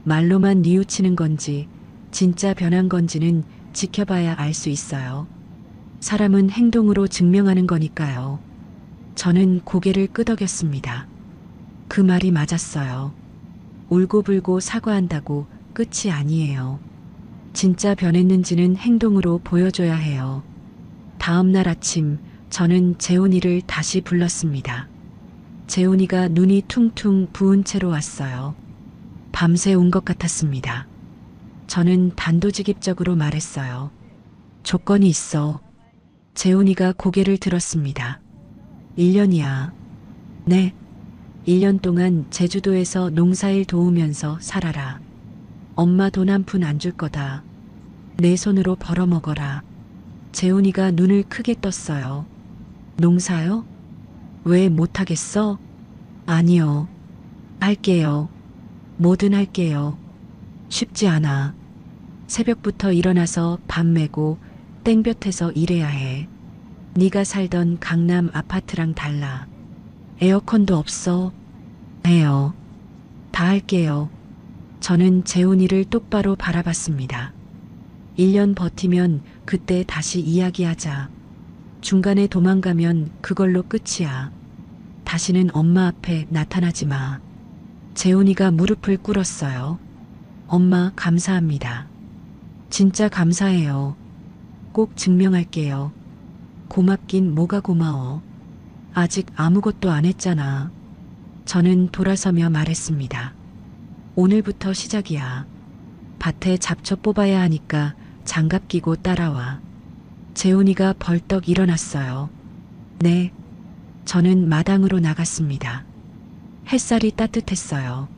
말로만 뉘우치는 건지 진짜 변한 건지는 지켜봐야 알 수 있어요. 사람은 행동으로 증명하는 거니까요. 저는 고개를 끄덕였습니다. 그 말이 맞았어요. 울고불고 사과한다고 끝이 아니에요. 진짜 변했는지는 행동으로 보여줘야 해요. 다음 날 아침 저는 재훈이를 다시 불렀습니다. 재훈이가 눈이 퉁퉁 부은 채로 왔어요. 밤새 온 것 같았습니다. 저는 단도직입적으로 말했어요. 조건이 있어. 재훈이가 고개를 들었습니다. 1년이야. 네. 1년 동안 제주도에서 농사일 도우면서 살아라. 엄마 돈 한 푼 안 줄 거다. 내 손으로 벌어먹어라. 재훈이가 눈을 크게 떴어요. 농사요? 왜 못하겠어? 아니요. 할게요. 뭐든 할게요. 쉽지 않아. 새벽부터 일어나서 밥 메고 땡볕에서 일해야 해. 네가 살던 강남 아파트랑 달라. 에어컨도 없어. 해요. 다 할게요. 저는 재훈이를 똑바로 바라봤습니다. 1년 버티면 그때 다시 이야기하자. 중간에 도망가면 그걸로 끝이야. 다시는 엄마 앞에 나타나지 마. 재훈이가 무릎을 꿇었어요. 엄마 감사합니다. 진짜 감사해요. 꼭 증명할게요. 고맙긴 뭐가 고마워. 아직 아무것도 안 했잖아. 저는 돌아서며 말했습니다. 오늘부터 시작이야. 밭에 잡초 뽑아야 하니까 장갑 끼고 따라와. 재훈이가 벌떡 일어났어요. 네. 저는 마당으로 나갔습니다. 햇살이 따뜻했어요.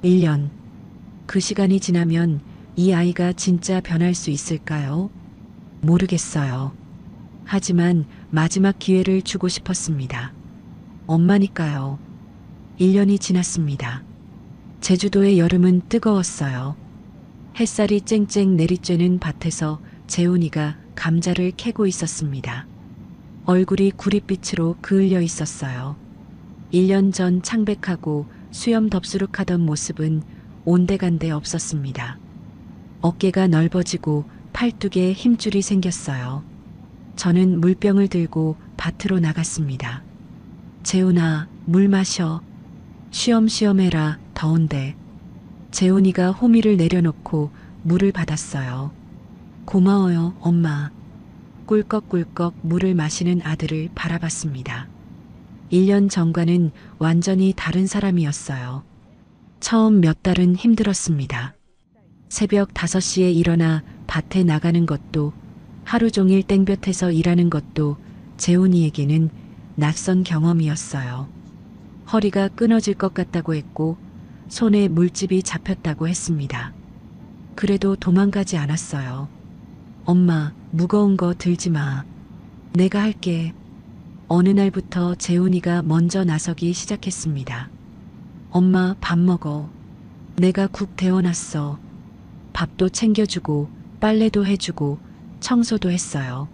1년. 그 시간이 지나면 이 아이가 진짜 변할 수 있을까요? 모르겠어요. 하지만 마지막 기회를 주고 싶었습니다. 엄마니까요. 1년이 지났습니다. 제주도의 여름은 뜨거웠어요. 햇살이 쨍쨍 내리쬐는 밭에서 재훈이가 감자를 캐고 있었습니다. 얼굴이 구릿빛으로 그을려 있었어요. 1년 전 창백하고 수염 덥수룩하던 모습은 온데간데 없었습니다. 어깨가 넓어지고 팔뚝에 힘줄이 생겼어요. 저는 물병을 들고 밭으로 나갔습니다. 재훈아, 물 마셔. 쉬엄쉬엄 해라, 더운데. 재훈이가 호미를 내려놓고 물을 받았어요. 고마워요, 엄마. 꿀꺽꿀꺽 물을 마시는 아들을 바라봤습니다. 1년 전과는 완전히 다른 사람이었어요. 처음 몇 달은 힘들었습니다. 새벽 5시에 일어나 밭에 나가는 것도 하루 종일 땡볕에서 일하는 것도 재훈이에게는 낯선 경험이었어요. 허리가 끊어질 것 같다고 했고 손에 물집이 잡혔다고 했습니다. 그래도 도망가지 않았어요. 엄마, 무거운 거 들지 마. 내가 할게. 어느 날부터 재훈이가 먼저 나서기 시작했습니다. 엄마, 밥 먹어. 내가 국 데워놨어. 밥도 챙겨주고 빨래도 해주고 청소도 했어요.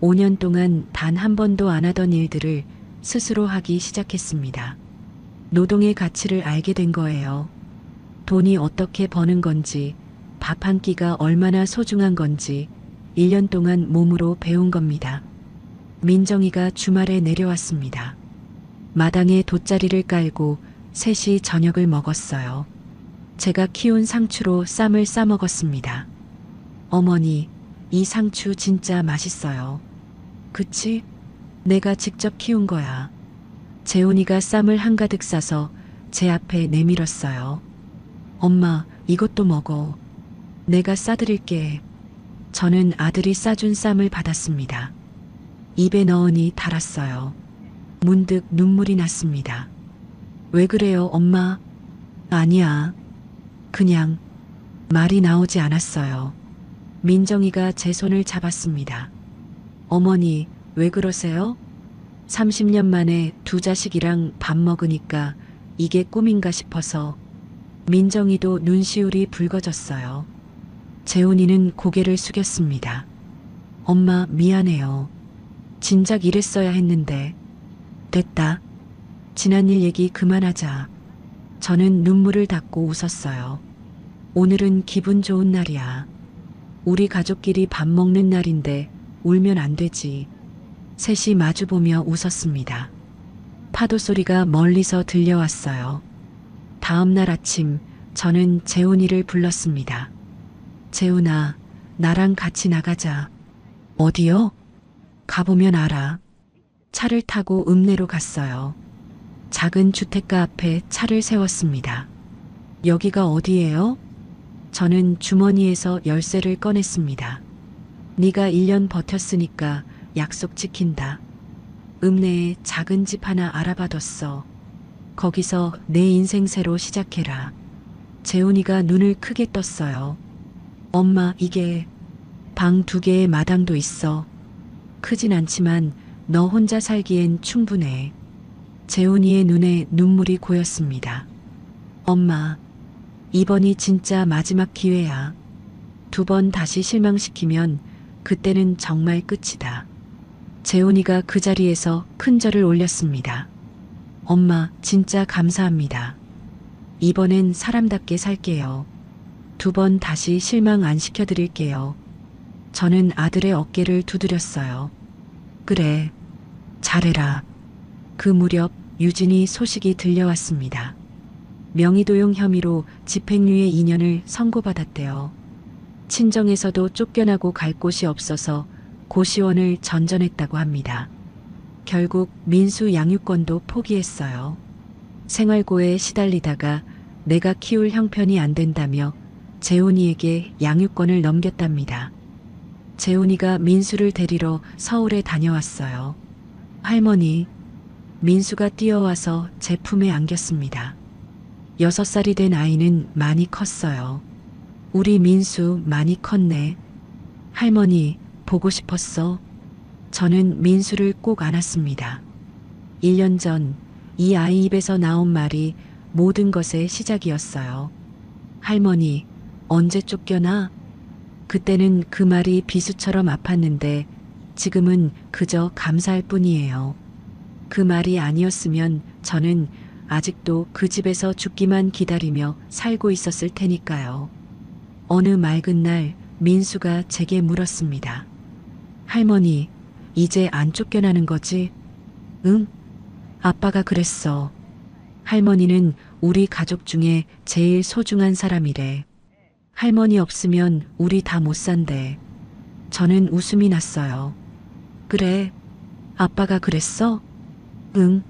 5년 동안 단 한 번도 안 하던 일들을 스스로 하기 시작했습니다. 노동의 가치를 알게 된 거예요. 돈이 어떻게 버는 건지, 밥 한 끼가 얼마나 소중한 건지 1년 동안 몸으로 배운 겁니다. 민정이가 주말에 내려왔습니다. 마당에 돗자리를 깔고 셋이 저녁을 먹었어요. 제가 키운 상추로 쌈을 싸 먹었습니다. 어머니, 이 상추 진짜 맛있어요. 그치? 내가 직접 키운 거야. 재훈이가 쌈을 한가득 싸서 제 앞에 내밀었어요. 엄마, 이것도 먹어. 내가 싸드릴게. 저는 아들이 싸준 쌈을 받았습니다. 입에 넣으니 달았어요. 문득 눈물이 났습니다. 왜 그래요, 엄마? 아니야. 그냥 말이 나오지 않았어요. 민정이가 제 손을 잡았습니다. 어머니, 왜 그러세요? 30년 만에 두 자식이랑 밥 먹으니까 이게 꿈인가 싶어서. 민정이도 눈시울이 붉어졌어요. 재훈이는 고개를 숙였습니다. 엄마, 미안해요. 진작 이랬어야 했는데. 됐다. 지난 일 얘기 그만하자. 저는 눈물을 닦고 웃었어요. 오늘은 기분 좋은 날이야. 우리 가족끼리 밥 먹는 날인데 울면 안 되지. 셋이 마주보며 웃었습니다. 파도 소리가 멀리서 들려왔어요. 다음 날 아침 저는 재훈이를 불렀습니다. 재훈아, 나랑 같이 나가자. 어디요? 가보면 알아. 차를 타고 읍내로 갔어요. 작은 주택가 앞에 차를 세웠습니다. 여기가 어디예요? 저는 주머니에서 열쇠를 꺼냈습니다. 네가 1년 버텼으니까 약속 지킨다. 읍내에 작은 집 하나 알아봐뒀어. 거기서 내 인생 새로 시작해라. 재훈이가 눈을 크게 떴어요. 엄마, 이게 방 2개의 마당도 있어. 크진 않지만 너 혼자 살기엔 충분해. 재훈이의 눈에 눈물이 고였습니다. 엄마, 이번이 진짜 마지막 기회야. 2번 다시 실망시키면 그때는 정말 끝이다. 재훈이가 그 자리에서 큰 절을 올렸습니다. 엄마, 진짜 감사합니다. 이번엔 사람답게 살게요. 2번 다시 실망 안 시켜드릴게요. 저는 아들의 어깨를 두드렸어요. 그래, 잘해라. 그 무렵 유진이 소식이 들려왔습니다. 명의도용 혐의로 집행유예 2년을 선고받았대요. 친정에서도 쫓겨나고 갈 곳이 없어서 고시원을 전전했다고 합니다. 결국 민수 양육권도 포기했어요. 생활고에 시달리다가 내가 키울 형편이 안 된다며 재훈이에게 양육권을 넘겼답니다. 재훈이가 민수를 데리러 서울에 다녀왔어요. 할머니, 민수가 뛰어와서 제 품에 안겼습니다. 6살이 된 아이는 많이 컸어요. 우리 민수 많이 컸네. 할머니, 보고 싶었어. 저는 민수를 꼭 안았습니다. 1년 전 이 아이 입에서 나온 말이 모든 것의 시작이었어요. 할머니, 언제 쫓겨나? 그때는 그 말이 비수처럼 아팠는데 지금은 그저 감사할 뿐이에요. 그 말이 아니었으면 저는 아직도 그 집에서 죽기만 기다리며 살고 있었을 테니까요. 어느 맑은 날 민수가 제게 물었습니다. 할머니, 이제 안 쫓겨나는 거지? 응? 아빠가 그랬어. 할머니는 우리 가족 중에 제일 소중한 사람이래. 할머니 없으면 우리 다 못 산대. 저는 웃음이 났어요. 그래, 아빠가 그랬어? 응,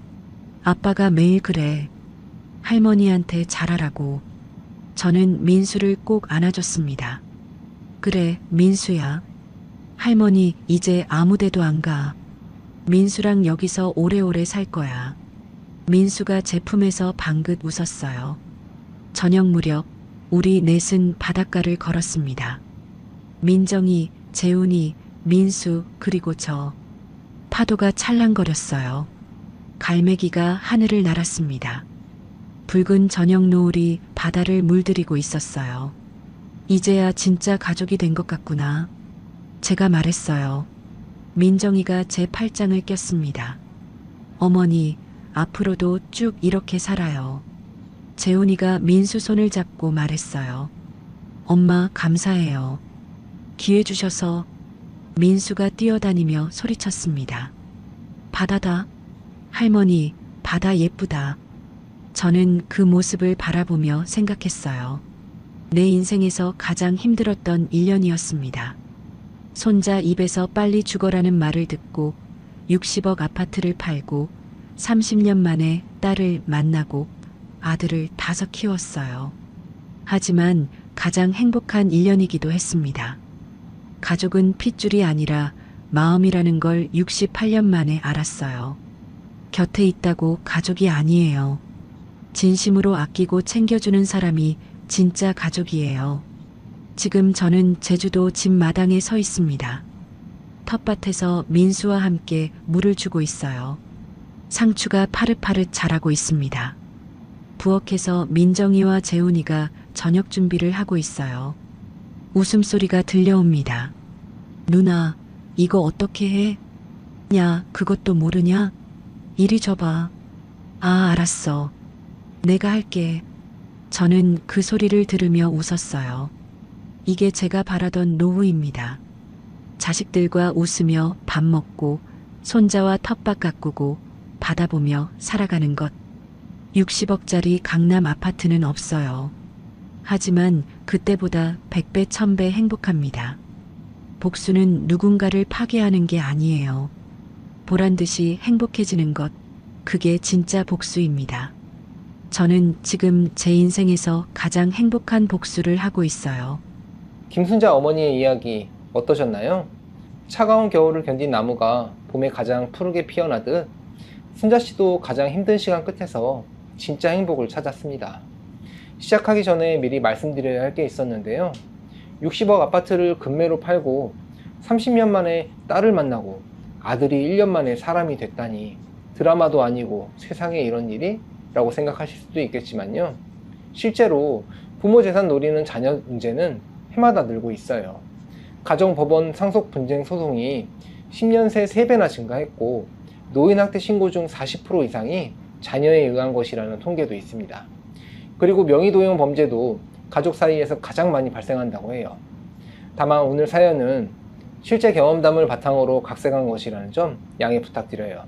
아빠가 매일 그래. 할머니한테 잘하라고. 저는 민수를 꼭 안아줬습니다. 그래, 민수야. 할머니 이제 아무 데도 안 가. 민수랑 여기서 오래오래 살 거야. 민수가 제 품에서 방긋 웃었어요. 저녁 무렵 우리 넷은 바닷가를 걸었습니다. 민정이, 재훈이, 민수, 그리고 저. 파도가 찰랑거렸어요. 갈매기가 하늘을 날았습니다. 붉은 저녁 노을이 바다를 물들이고 있었어요. 이제야 진짜 가족이 된 것 같구나. 제가 말했어요. 민정이가 제 팔짱을 꼈습니다. 어머니, 앞으로도 쭉 이렇게 살아요. 재훈이가 민수 손을 잡고 말했어요. 엄마, 감사해요. 기회 주셔서. 민수가 뛰어다니며 소리쳤습니다. 바다다. 할머니, 바다 예쁘다. 저는 그 모습을 바라보며 생각했어요. 내 인생에서 가장 힘들었던 1년이었습니다. 손자 입에서 빨리 죽어라는 말을 듣고 60억 아파트를 팔고 30년 만에 딸을 만나고 아들을 5 키웠어요. 하지만 가장 행복한 1년이기도 했습니다. 가족은 핏줄이 아니라 마음이라는 걸 68년 만에 알았어요. 곁에 있다고 가족이 아니에요. 진심으로 아끼고 챙겨주는 사람이 진짜 가족이에요. 지금 저는 제주도 집 마당에 서 있습니다. 텃밭에서 민수와 함께 물을 주고 있어요. 상추가 파릇파릇 자라고 있습니다. 부엌에서 민정이와 재훈이가 저녁 준비를 하고 있어요. 웃음소리가 들려옵니다. 누나, 이거 어떻게 해? 야, 그것도 모르냐? 이리 줘봐. 아, 알았어. 내가 할게. 저는 그 소리를 들으며 웃었어요. 이게 제가 바라던 노후입니다. 자식들과 웃으며 밥 먹고 손자와 텃밭 가꾸고 바다 보며 살아가는 것. 60억짜리 강남 아파트는 없어요. 하지만 그때보다 100배, 1000배 행복합니다. 복수는 누군가를 파괴하는 게 아니에요. 보란 듯이 행복해지는 것, 그게 진짜 복수입니다. 저는 지금 제 인생에서 가장 행복한 복수를 하고 있어요. 김순자 어머니의 이야기 어떠셨나요? 차가운 겨울을 견딘 나무가 봄에 가장 푸르게 피어나듯 순자 씨도 가장 힘든 시간 끝에서 진짜 행복을 찾았습니다. 시작하기 전에 미리 말씀드려야 할 게 있었는데요. 60억 아파트를 금매로 팔고 30년 만에 딸을 만나고 아들이 1년 만에 사람이 됐다니 드라마도 아니고 세상에 이런 일이? 라고 생각하실 수도 있겠지만요. 실제로 부모 재산 노리는 자녀 문제는 해마다 늘고 있어요. 가정법원 상속 분쟁 소송이 10년 새 3배나 증가했고 노인학대 신고 중 40% 이상이 자녀에 의한 것이라는 통계도 있습니다. 그리고 명의도용 범죄도 가족 사이에서 가장 많이 발생한다고 해요. 다만 오늘 사연은 실제 경험담을 바탕으로 각색한 것이라는 점 양해 부탁드려요.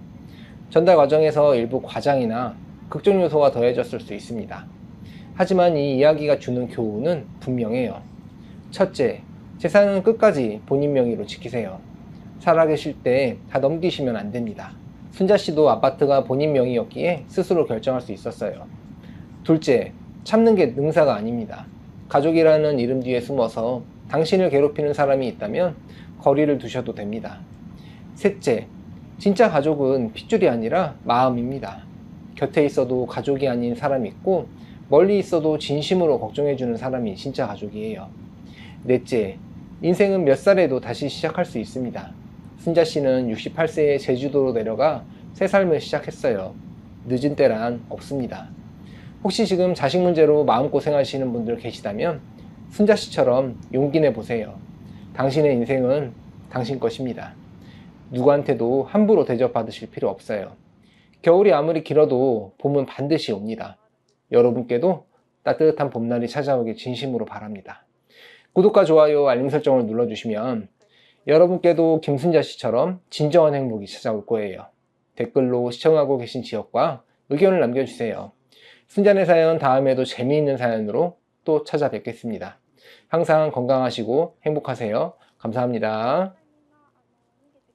전달 과정에서 일부 과장이나 극중 요소가 더해졌을 수 있습니다. 하지만 이 이야기가 주는 교훈은 분명해요. 첫째, 재산은 끝까지 본인 명의로 지키세요. 살아계실 때 다 넘기시면 안 됩니다. 순자 씨도 아파트가 본인 명의였기에 스스로 결정할 수 있었어요. 둘째, 참는 게 능사가 아닙니다. 가족이라는 이름 뒤에 숨어서 당신을 괴롭히는 사람이 있다면 거리를 두셔도 됩니다. 셋째, 진짜 가족은 핏줄이 아니라 마음입니다. 곁에 있어도 가족이 아닌 사람이 있고 멀리 있어도 진심으로 걱정해주는 사람이 진짜 가족이에요. 넷째, 인생은 몇 살에도 다시 시작할 수 있습니다. 순자 씨는 68세에 제주도로 내려가 새 삶을 시작했어요. 늦은 때란 없습니다. 혹시 지금 자식 문제로 마음고생하시는 분들 계시다면 순자 씨처럼 용기 내보세요. 당신의 인생은 당신 것입니다. 누구한테도 함부로 대접받으실 필요 없어요. 겨울이 아무리 길어도 봄은 반드시 옵니다. 여러분께도 따뜻한 봄날이 찾아오길 진심으로 바랍니다. 구독과 좋아요, 알림 설정을 눌러주시면 여러분께도 김순자 씨처럼 진정한 행복이 찾아올 거예요. 댓글로 시청하고 계신 지역과 의견을 남겨주세요. 순자네 사연 다음에도 재미있는 사연으로 또 찾아뵙겠습니다. 항상 건강하시고 행복하세요. 감사합니다.